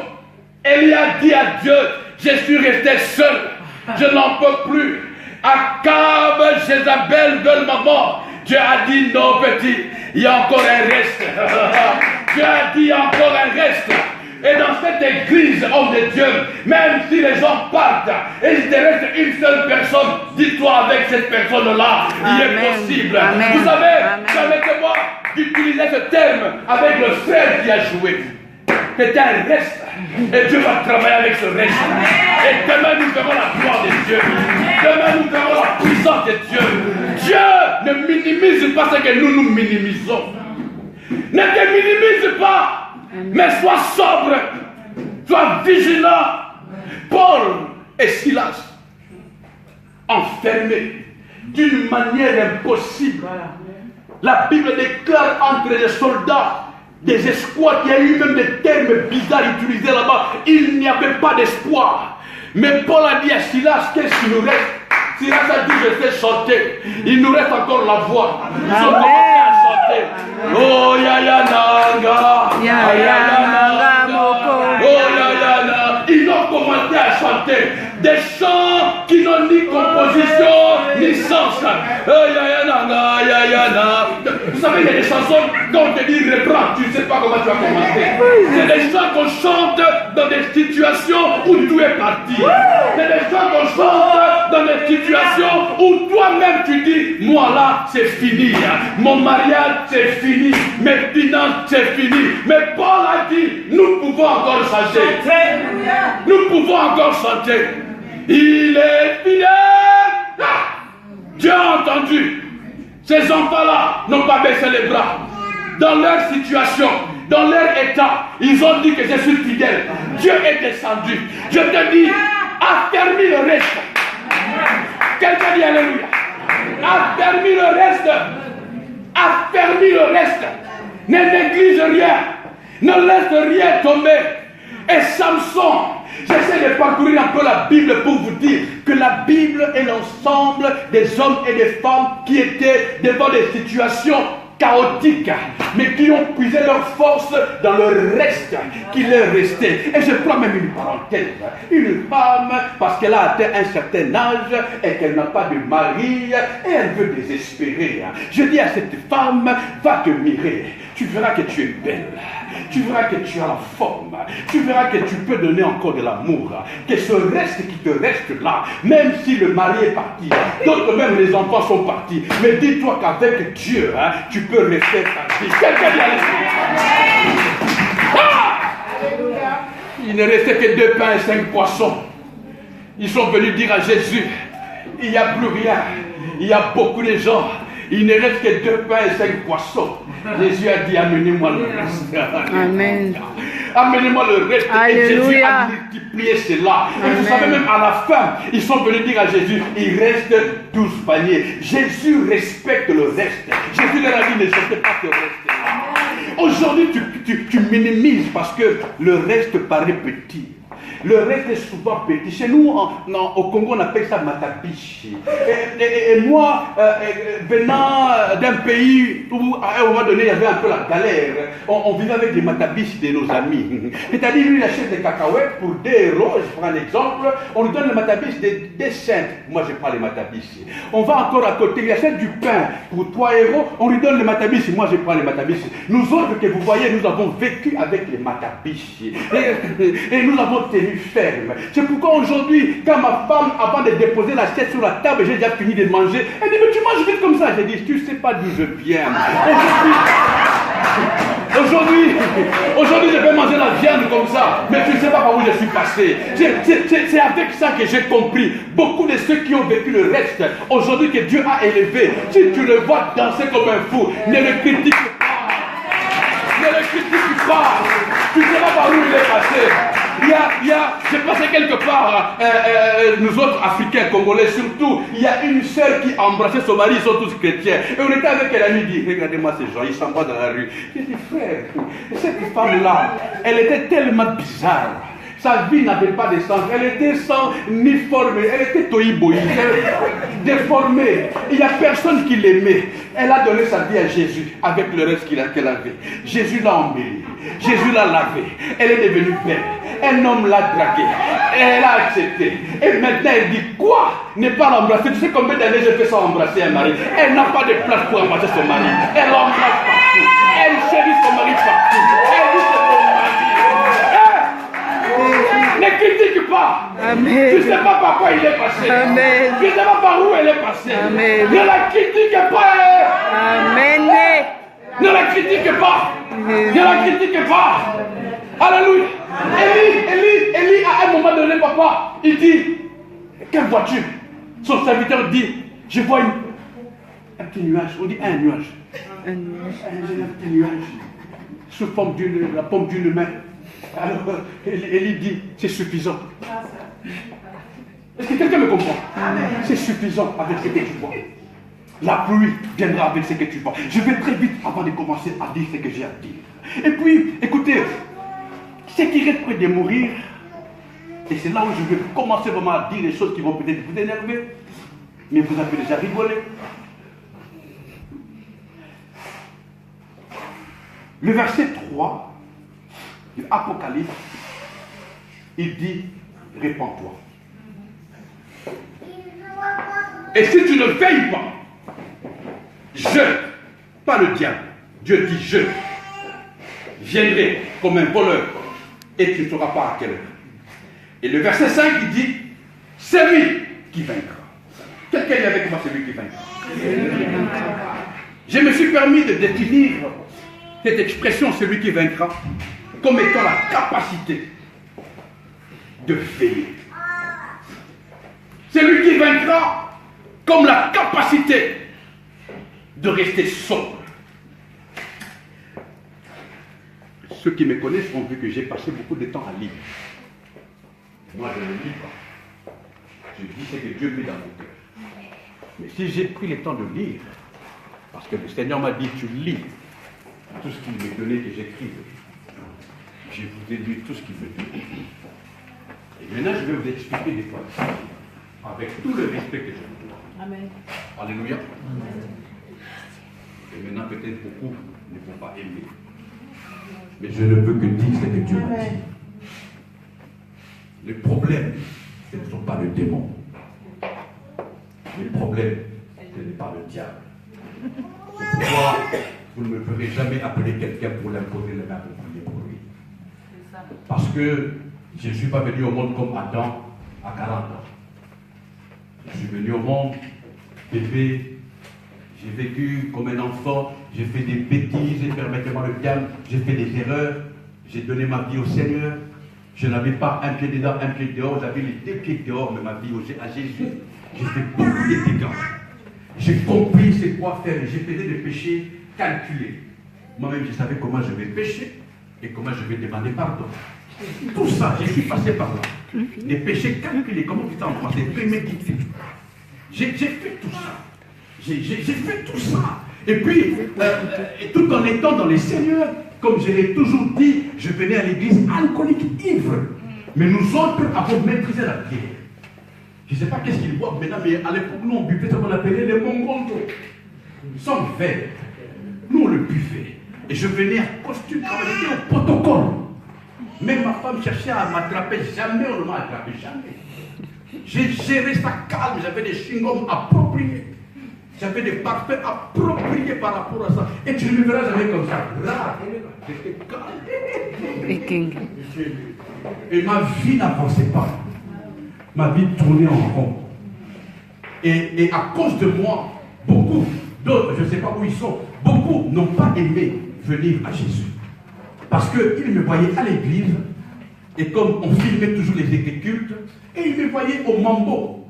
Élie a dit à Dieu, je suis resté seul. Je n'en peux plus. Akab, Jézabel veulent ma mort. Dieu a dit non petit, il y a encore un reste. Dieu a dit il y a encore un reste. Et dans cette église, homme de Dieu, même si les gens partent et il te reste une seule personne, dis-toi avec cette personne-là, il est possible. Vous savez, permettez-moi d'utiliser ce terme avec le frère qui a joué. C'est un reste. Et Dieu va travailler avec ce reste. Et demain nous verrons la gloire de Dieu. Demain nous verrons la puissance de Dieu. Dieu ne minimise pas ce que nous minimisons. Ne te minimise pas. Mais sois sobre, sois vigilant. Paul et Silas, enfermés d'une manière impossible. La Bible déclare entre les soldats des espoirs, il y a eu même des termes bizarres utilisés là-bas. Il n'y avait pas d'espoir. Mais Paul a dit à Silas, qu'est-ce qu'il nous reste? Silas a dit, je sais chanter. Il nous reste encore la voix. Ils ont commencé à chanter. Oh ya ya nanga, ya ya nanga moko. Oh ya ya na. Ils ont commencé à chanter des chants qui n'ont ni composition ni sens. Oh ya ya nanga, ya ya na. Vous savez, il y a des chansons quand on te dit reprends, tu ne sais pas comment tu vas commencer. C'est des chants qu'on chante dans des situations où tout est parti. C'est des chants qu'on chante dans des situations où toi-même tu dis, moi là c'est fini, mon mariage c'est fini, mes finances c'est fini. Mais Paul a dit, nous pouvons encore chanter. Nous pouvons encore chanter. Il est fidèle. Dieu a entendu. Ces enfants-là n'ont pas baissé les bras. Dans leur situation, dans leur état, ils ont dit que je suis fidèle. Dieu est descendu. Je te dis, affermis le reste. Quelqu'un dit alléluia. Affermis le reste. Affermis le reste. Ne néglige rien. Ne laisse rien tomber. Et Samson, j'essaie de parcourir un peu la Bible pour vous dire que la Bible est l'ensemble des hommes et des femmes qui étaient devant des situations chaotiques, mais qui ont puisé leur force dans le reste qui leur restait. Et je prends même une parenthèse. Une femme, parce qu'elle a atteint un certain âge et qu'elle n'a pas de mari et elle veut désespérer. Je dis à cette femme, va te mirer. Tu verras que tu es belle. Tu verras que tu as la forme. Tu verras que tu peux donner encore de l'amour. Que ce reste qui te reste là, même si le mari est parti, d'autres même les enfants sont partis. Mais dis-toi qu'avec Dieu, tu peux rester ta vie. Quelqu'un dit alléluia. Il ne restait que 2 pains et 5 poissons. Ils sont venus dire à Jésus, il n'y a plus rien. Il y a beaucoup de gens. Il ne reste que 2 pains et 5 poissons. Jésus a dit, amenez-moi le reste. Amen. Amenez-moi le reste. Alléluia. Et Jésus a multiplié cela. Amen. Et vous savez, même à la fin, ils sont venus dire à Jésus, il reste 12 paniers. Jésus respecte le reste. Jésus leur a dit, ne jetez pas ce reste. Aujourd'hui, tu minimises parce que le reste paraît petit. Le reste est souvent petit. Chez nous, au Congo, on appelle ça matabishi. Et moi, venant d'un pays où, à un moment donné, il y avait un peu la galère, on vivait avec des matabishi de nos amis. C'est-à-dire, lui, il achète des cacahuètes pour 2 euros. Je prends un exemple. On lui donne le matabishi des cents. Moi, je prends les matabishi. On va encore à côté. Il achète du pain pour 3 euros. On lui donne le matabishi. Moi, je prends les matabishi. Nous autres, que vous voyez, nous avons vécu avec les matabishi. Et nous avons tenu ferme. C'est pourquoi aujourd'hui, quand ma femme, avant de déposer l'assiette sur la table, j'ai déjà fini de manger, elle dit, mais tu manges vite comme ça. J'ai dit, tu ne sais pas d'où je viens. Aujourd'hui, je vais manger la viande comme ça, mais tu ne sais pas par où je suis passé. C'est avec ça que j'ai compris. Beaucoup de ceux qui ont vécu le reste, aujourd'hui que Dieu a élevé, si tu le vois danser comme un fou, ne le critique pas. Ne le critique pas. Tu ne sais pas par où il est passé. J'ai passé quelque part, nous autres Africains, Congolais surtout, il y a une sœur qui embrassait son mari, ils sont tous chrétiens. Et on était avec elle, elle lui dit, regardez-moi ces gens, ils s'en vont dans la rue. J'ai dit, frère, cette femme-là, elle était tellement bizarre. Sa vie n'avait pas de sens. Elle était sans ni forme. Elle était toïboïde, déformée. Il n'y a personne qui l'aimait. Elle a donné sa vie à Jésus avec le reste qu'elle avait. Jésus l'a embellie. Jésus l'a lavée. Elle est devenue belle. Un homme l'a draguée. Elle a accepté. Et maintenant elle dit quoi? Ne pas l'embrasser. Tu sais combien d'années j'ai fait sans embrasser un mari? Elle n'a pas de place pour embrasser son mari. Elle l'embrasse partout. Elle chérit son mari partout. Elle dit c'est mon mari. Ne critique pas. Amen. Tu ne sais pas par quoi il est passé. Amen. Tu ne sais pas par où elle est passée. Amen. Ne la critique pas. Amen. Ne la critique pas. Ne la critique pas. Alléluia. Élie, à un moment donné, papa, il dit, quelle voiture? Son serviteur dit, je vois un petit nuage. On dit un nuage. Un petit nuage. Sous la paume d'une main. Alors, Élie dit, c'est suffisant. Est-ce que quelqu'un me comprend? C'est suffisant avec ce que tu vois. La pluie viendra avec ce que tu vois. Je vais très vite avant de commencer à dire ce que j'ai à dire. Et puis, écoutez, ce qui reste près de mourir, et c'est là où je vais commencer vraiment à dire des choses qui vont peut-être vous énerver, mais vous avez déjà rigolé. Le verset 3 de l'Apocalypse, il dit, répands-toi. Et si tu ne veilles pas, je, pas le diable, Dieu dit je, viendrai comme un voleur et tu ne sauras pas à quelle heure. Et le verset 5, il dit, c'est lui qui vaincra. Quelqu'un est avec moi, c'est lui qui vaincra. Je me suis permis de définir cette expression, celui qui vaincra, comme étant la capacité de veiller. Celui qui vaincra comme la capacité de rester sobre. Ceux qui me connaissent ont vu que j'ai passé beaucoup de temps à lire. Moi, je ne lis pas. Je dis ce que Dieu met dans mon cœur. Mais si j'ai pris le temps de lire, parce que le Seigneur m'a dit, tu lis tout ce qu'il m'est donné que j'écrive, je vous ai lu tout ce qu'il veut dire. Et maintenant, je vais vous expliquer des fois, avec tout le respect que je vous dois. Amen. Alléluia. Amen. Et maintenant, peut-être beaucoup ne vont pas aimer. Mais je ne peux que dire ce que Dieu m'a dit. Le problème, ce ne sont pas le démon. Le problème, ce n'est pas le diable. C'est pourquoi vous ne me ferez jamais appeler quelqu'un pour l'imposer le main pour prier pour lui. Parce que je ne suis pas venu au monde comme Adam à 40 ans. Je suis venu au monde, bébé, j'ai vécu comme un enfant, j'ai fait des bêtises, permettez-moi le diable, j'ai fait des erreurs, j'ai donné ma vie au Seigneur. Je n'avais pas un pied dedans, un pied dehors, j'avais les deux pieds dehors de ma vie à Jésus. J'ai fait beaucoup de dégâts. J'ai compris c'est quoi faire, j'ai fait des péchés calculés. Moi-même, je savais comment je vais pécher et comment je vais demander pardon. Tout ça, je suis passé par là. Des péchés calculés, comment on dit ça en français, prémédités. J'ai fait tout ça. J'ai fait tout ça. Et puis, tout en étant dans les Seigneurs, comme je l'ai toujours dit, je venais à l'église alcoolique, ivre. Mais nous autres avons maîtrisé la bière. Je ne sais pas qu'est-ce qu'ils boivent maintenant, mais à l'époque, nous, on buvait ce qu'on appelait les mongondos. Sans verre. Nous, on le buvait. Et je venais à costume, travailler au protocole. Même ma femme cherchait à m'attraper. Jamais on ne m'a attrapé, jamais. J'ai géré ça calme. J'avais des chewing-gums appropriés. J'avais des parfums appropriés par rapport à ça. Et tu ne me verras jamais comme ça. Là, j'étais calme. Et ma vie n'avançait pas. Ma vie tournait en rond. Et à cause de moi, beaucoup d'autres, je ne sais pas où ils sont, beaucoup n'ont pas aimé venir à Jésus. Parce qu'il me voyait à l'église, et comme on filmait toujours les cultes, et il me voyait au mambo,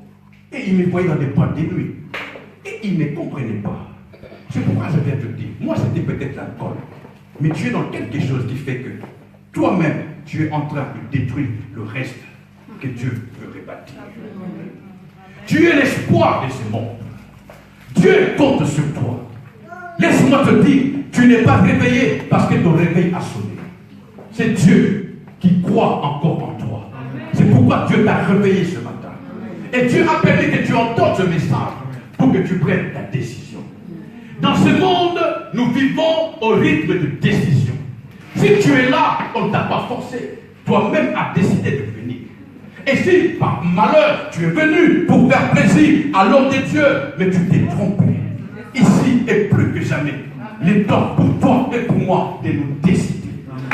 et il me voyait dans des boîtes de nuit, et il ne comprenait pas. C'est pourquoi je viens te dire, moi c'était peut-être l'alcool, mais tu es dans quelque chose qui fait que toi-même, tu es en train de détruire le reste que Dieu veut rebâtir. Tu es l'espoir de ce monde. Dieu compte sur toi. Laisse-moi te dire, tu n'es pas réveillé parce que ton réveil a sonné. C'est Dieu qui croit encore en toi. C'est pourquoi Dieu t'a réveillé ce matin. Et Dieu a permis que tu entendes ce message pour que tu prennes ta décision. Dans ce monde, nous vivons au rythme de décision. Si tu es là, on ne t'a pas forcé. Toi-même as décidé de venir. Et si, par malheur, tu es venu pour faire plaisir à l'homme de Dieu, mais tu t'es trompé. Ici et plus que jamais, il est temps pour toi et pour moi de nous décider.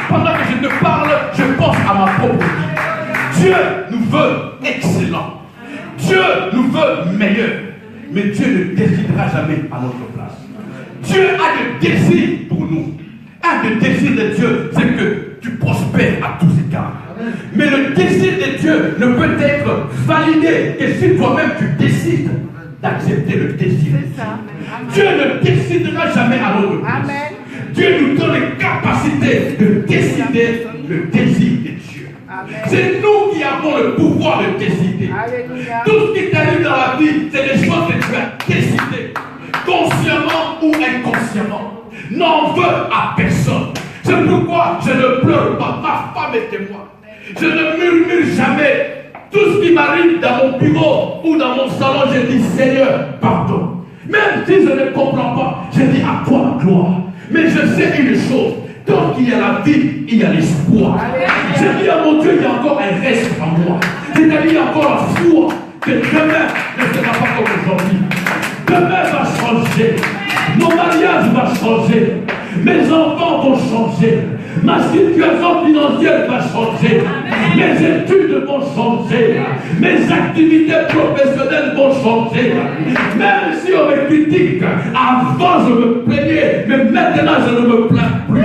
Pendant que je te parle, je pense à ma propre vie. Dieu nous veut excellent. Dieu nous veut meilleur. Mais Dieu ne décidera jamais à notre place. Dieu a des désirs pour nous. Un des désirs de Dieu, c'est que tu prospères à tous égards. Mais le désir de Dieu ne peut être validé que si toi-même tu décides d'accepter le désir. Dieu ne décidera jamais à notre place. Dieu nous donne les capacités de décider le désir de Dieu. C'est nous qui avons le pouvoir de décider. Alléluia. Tout ce qui t'arrive dans la vie, c'est des choses que tu as décidées, consciemment ou inconsciemment. N'en veux à personne. C'est pourquoi je ne pleure pas. Ma femme est témoin. Je ne murmure jamais. Tout ce qui m'arrive dans mon bureau ou dans mon salon, je dis Seigneur, pardon. Même si je ne comprends pas, je dis à toi la gloire. Mais je sais une chose. Tant qu'il y a la vie, il y a l'espoir. Je dis à mon Dieu, il y a encore un reste en moi. C'est-à-dire, il y a encore la foi que demain ne sera pas comme aujourd'hui. Demain va changer. Mon mariage va changer. Mes enfants vont changer. Ma situation financière va changer. Mes études vont changer. Mes activités professionnelles vont changer. Même si on me critique, avant je me plaignais, mais maintenant je ne me plains plus.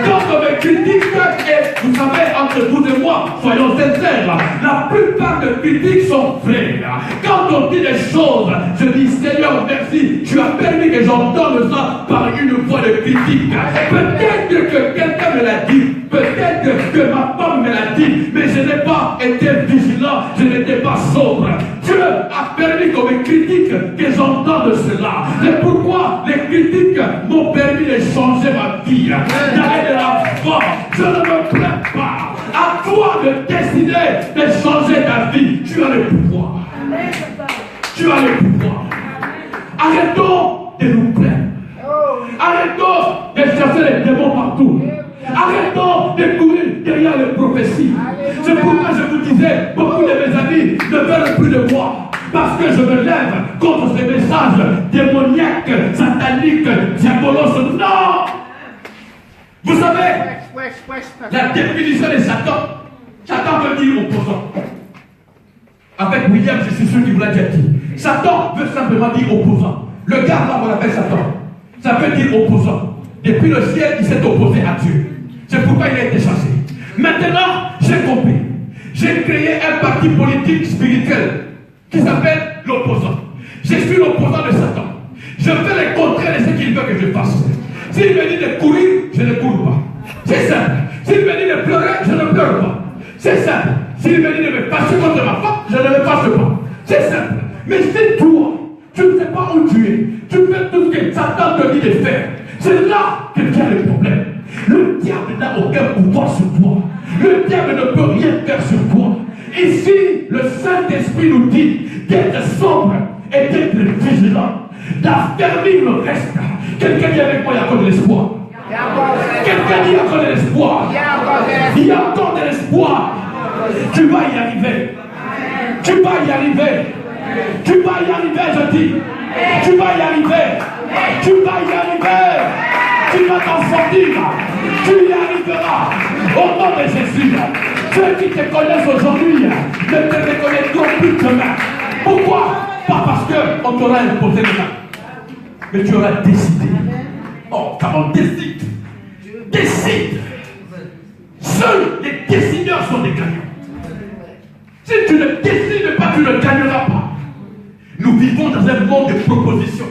Quand on me critique, et vous savez, entre vous et moi, soyons sincères, la plupart des critiques sont vraies. Quand on dit des choses, je dis Seigneur, merci, tu as permis que j'entende ça par une voix de critique. Peut-être que quelqu'un me l'a dit, peut-être que ma femme me l'a dit, mais je n'ai pas été vigilant, je n'étais pas sobre. Dieu a permis qu'on me critique, que j'entende cela. C'est pourquoi les critiques m'ont permis de changer ma vie, d'aller de l'avant. Je ne me plains pas. À toi de décider de changer ta vie. Tu as le pouvoir. Tu as le pouvoir. Arrêtons de nous plaindre. Arrêtons de chercher les démons partout. Arrêtons de courir derrière les prophéties. C'est pourquoi je vous disais, beaucoup de mes amis ne veulent plus de moi. Parce que je me lève contre ces messages démoniaques, sataniques, diabolos. Non! Vous savez, la définition de Satan, Satan veut dire opposant. Avec William, je suis sûr qu'il vous l'a déjà dit. Satan veut simplement dire opposant. Le gars là, on l'appelle Satan. Ça veut dire opposant. Depuis le ciel, il s'est opposé à Dieu. C'est pourquoi il a été chassé. Maintenant, j'ai compris. J'ai créé un parti politique spirituel qui s'appelle l'opposant. Je suis l'opposant de Satan. Je fais le contraire de ce qu'il veut que je fasse. S'il me dit de courir, je ne cours pas. C'est simple. S'il me dit de pleurer, je ne pleure pas. C'est simple. S'il me dit de me fâcher contre ma femme, je ne me fâche pas. C'est simple. Mais si toi, tu ne sais pas où tu es, tu fais tout ce que Satan te dit de faire, c'est là que tu as le problème. Le diable n'a aucun pouvoir sur toi. Le diable ne peut rien faire sur toi. Ici, le Saint-Esprit nous dit d'être sobre et d'être vigilant, d'affermir le reste. Quelqu'un dit avec moi, il y a encore de l'espoir. Quelqu'un dit il y a encore de l'espoir. Il y a encore de l'espoir. Tu vas y arriver. Tu vas y arriver. Tu vas y arriver, je dis. Tu vas y arriver. Tu vas y arriver. Tu vas t'en sortir. Tu y arriveras. Au nom de Jésus. Ceux qui te connaissent aujourd'hui ne te reconnaîtront plus demain. Pourquoi? Pas parce qu'on t'aura imposé les mains, mais tu auras décidé. Oh, comment décide? Décide seuls les décideurs sont des gagnants. Si tu ne décides pas, tu ne gagneras pas. Nous vivons dans un monde de propositions.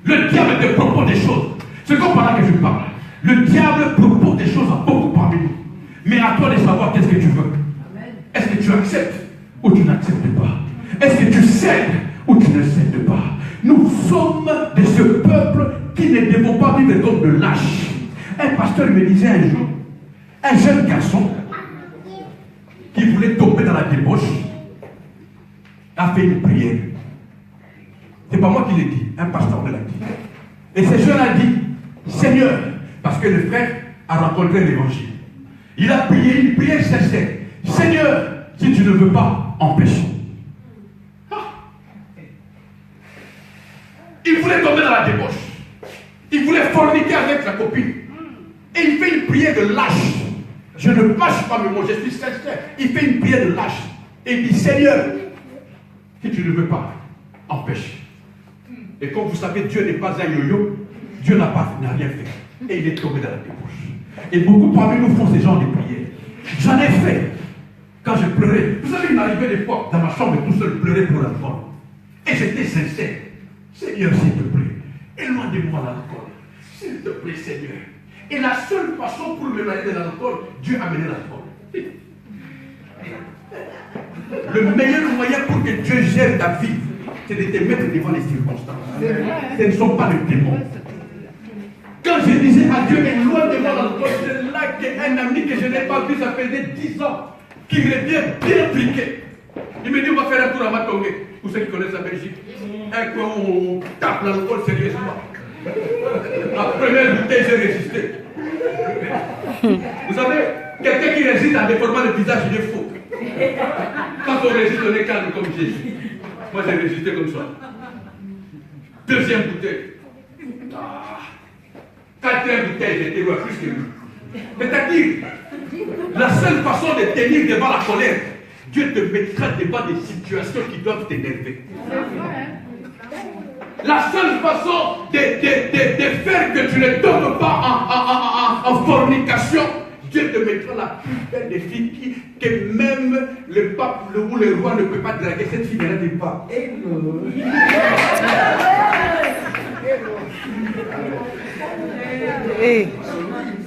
Le diable te propose des choses. C'est comme par là que je parle. Le diable propose des choses à beaucoup parmi nous. Mais à toi de savoir qu'est-ce que tu veux. Est-ce que tu acceptes ou tu n'acceptes pas? Est-ce que tu cèdes ou tu ne cèdes pas? Nous sommes de ce peuple qui ne devons pas vivre comme de lâches. Un pasteur me disait un jour, un jeune garçon qui voulait tomber dans la débauche a fait une prière. C'est pas moi qui l'ai dit, un pasteur me l'a dit. Et ce jeune a dit, Seigneur, parce que le frère a rencontré l'évangile. Il a prié une prière sincère. Seigneur, si tu ne veux pas, empêche. Il voulait tomber dans la débauche. Il voulait forniquer avec la copine. Et il fait une prière de lâche. Je ne mâche pas mes mots, je suis sincère. Il fait une prière de lâche. Et il dit, Seigneur, si tu ne veux pas, empêche. Et comme vous savez, Dieu n'est pas un yo-yo. Dieu n'a rien fait. Et il est tombé dans la débauche. Et beaucoup parmi nous font ces genres de prières. J'en ai fait. Quand je pleurais, vous savez, il m'arrivait des fois dans ma chambre tout seul pleurer pour l'alcool. Et j'étais sincère. Seigneur, s'il te plaît, éloigne-moi l'alcool. S'il te plaît, Seigneur. Et la seule façon pour m'éloigner de l'alcool, Dieu a mené l'alcool. Le meilleur moyen pour que Dieu gère ta vie, c'est de te mettre devant les circonstances. Ce ne sont pas les démons. Quand je disais à Dieu, éloigne-moi l'alcool, c'est là qu'un ami que je n'ai pas vu, ça faisait 10 ans, qui revient bien piqué. Il me dit, on va faire un tour à Matongé. Pour ceux qui connaissent la Belgique. Un coin où on tape l'alcool sérieusement. La première bouteille, j'ai résisté. Vous savez, quelqu'un qui résiste à déformant le visage, il est faux. Quand on résiste, on est calme comme Jésus. Moi, j'ai résisté comme ça. Deuxième bouteille. Quatrième bouteille, j'étais loin plus que lui. C'est-à-dire, la seule façon de tenir devant la colère, Dieu te mettra devant des situations qui doivent t'énerver. La seule façon de faire que tu ne tombes pas en fornication, Dieu te mettra la plus belle des filles que même le pape ou le roi ne peut pas draguer. Cette fille ne dit pas. Hé,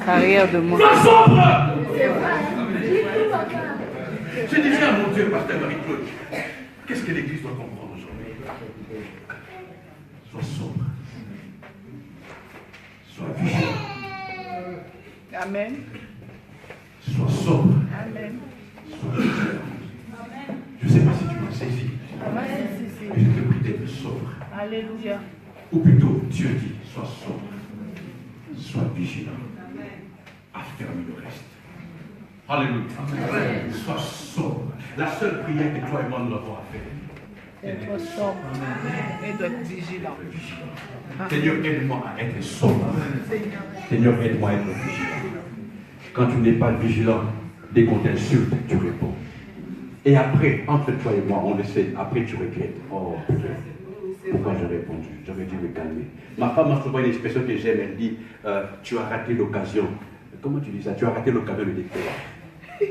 arrière de moi. Sois sobre! Je disais à mon Dieu, pasteur Marie-Claude, qu'est-ce que l'Église doit comprendre aujourd'hui? Sois sobre. Sois vigilant. Amen. Sois sobre. Amen. Sois vigilant. Je ne sais pas si tu m'as saisi. Mais je te prie d'être sobre. Alléluia. Ou plutôt, Dieu dit, sois sobre. Sois vigilant. Affermis le reste. Alléluia. Amen. Sois sobre. La seule prière que toi et moi nous avons à faire. Être sobre. Et d'être vigilant. Seigneur, aide-moi à être sobre. Seigneur, aide-moi à être vigilant. Quand tu n'es pas vigilant, dès qu'on t'insulte, tu réponds. Et après, entre toi et moi, on le sait, après tu regrettes. Oh, pourquoi j'ai répondu? J'aurais dû me calmer. Ma femme a souvent une expression que j'aime, elle dit, tu as raté l'occasion. Comment tu dis ça? Tu as raté l'occasion de découvrir.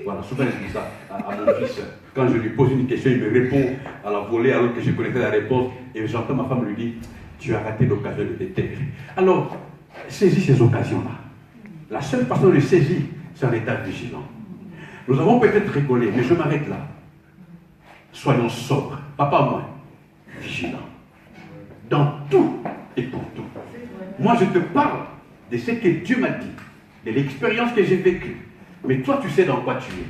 Voilà, souvent je dis ça à mon fils. Quand je lui pose une question, il me répond à la volée alors que je connaissais la réponse. Et j'entends ma femme lui dire, tu as raté l'occasion de te taire. Alors, saisis ces occasions-là. La seule façon de les saisir, c'est en état vigilant. Nous avons peut-être rigolé, mais je m'arrête là. Soyons sobres, papa moi, vigilants. Dans tout et pour tout. Moi, je te parle de ce que Dieu m'a dit, de l'expérience que j'ai vécue. Mais toi, tu sais dans quoi tu es.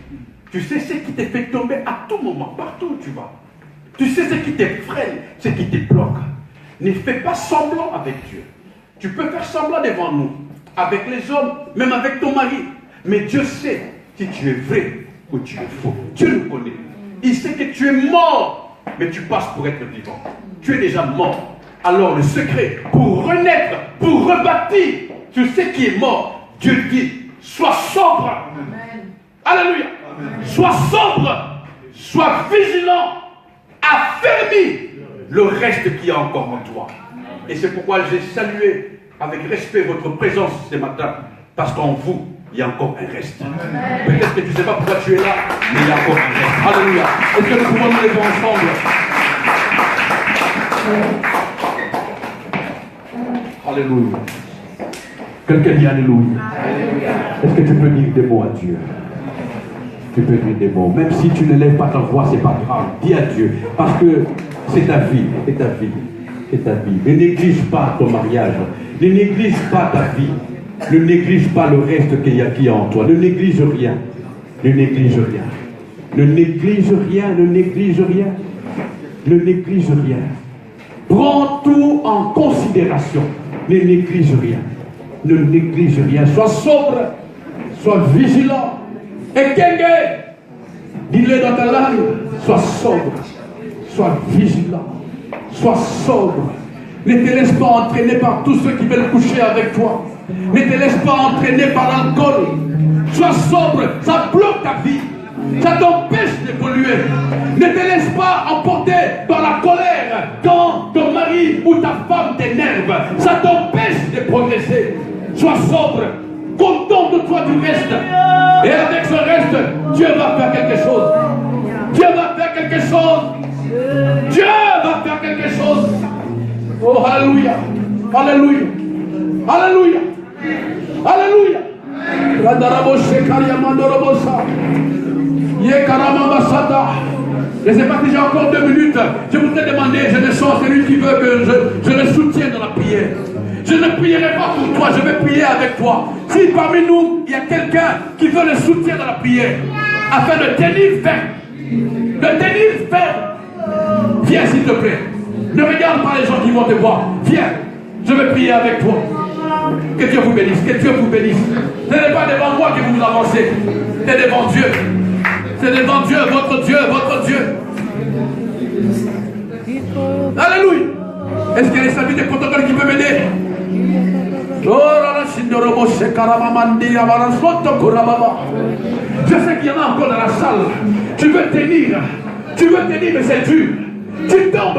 Tu sais ce qui te fait tomber à tout moment, partout où tu vas. Tu sais ce qui te freine, ce qui te bloque. Ne fais pas semblant avec Dieu. Tu peux faire semblant devant nous, avec les hommes, même avec ton mari. Mais Dieu sait si tu es vrai ou tu es faux. Dieu nous connaît. Il sait que tu es mort, mais tu passes pour être vivant. Tu es déjà mort. Alors le secret pour renaître, pour rebâtir sur ce qui est mort, Dieu dit, sois sobre. Amen. Alléluia. Amen. Sois sobre, sois vigilant, affermis le reste qui est encore en toi. Et c'est pourquoi j'ai salué avec respect votre présence ce matin, parce qu'en vous, il y a encore un reste. Peut-être que tu ne sais pas pourquoi tu es là, mais il y a encore un reste. Alléluia. Est-ce que nous pouvons nous lever ensemble? Alléluia. Quelqu'un dit Alléluia. Est-ce que tu peux dire des mots à Dieu? Tu peux dire des mots. Même si tu ne lèves pas ta voix, c'est pas grave. Dis à Dieu. Parce que c'est ta vie. C'est ta vie. C'est ta vie. Ne néglige pas ton mariage. Ne néglige pas ta vie. Ne néglige pas le reste qu'il y a en toi. Ne néglige rien. Ne néglige rien. Ne néglige rien. Ne néglige rien. Ne néglige rien. Prends tout en considération. Ne néglige rien. Ne néglige rien. Sois sobre. Sois vigilant. Et Kenge, dis-le dans ta langue. Sois sobre. Sois vigilant. Sois sobre. Ne te laisse pas entraîner par tous ceux qui veulent coucher avec toi. Ne te laisse pas entraîner par l'alcool. Sois sobre. Ça bloque ta vie. Ça t'empêche d'évoluer. Ne te laisse pas emporter par la colère quand ton mari ou ta femme t'énerve. Ça t'empêche de progresser. Sois sobre. Contente-toi du reste. Et avec ce reste, Dieu va faire quelque chose. Dieu va faire quelque chose. Dieu va faire quelque chose. Oh, alléluia. Alléluia. Alléluia. Alléluia. Je ne sais pas si j'ai encore 2 minutes. Je voudrais demander, je ne sens celui qui veut que je le soutienne dans la prière. Je ne prierai pas pour toi, je vais prier avec toi. Si parmi nous, il y a quelqu'un qui veut le soutien dans la prière, afin de tenir ferme, viens s'il te plaît. Ne regarde pas les gens qui vont te voir. Viens, je vais prier avec toi. Que Dieu vous bénisse, que Dieu vous bénisse. Ce n'est pas devant moi que vous vous avancez, c'est devant Dieu. C'est devant Dieu, votre Dieu, votre Dieu. Alléluia. Est-ce qu'il y a des services de protocole qui peuvent m'aider? Je sais qu'il y en a encore dans la salle. Tu veux tenir, mais c'est dur. Tu tombes.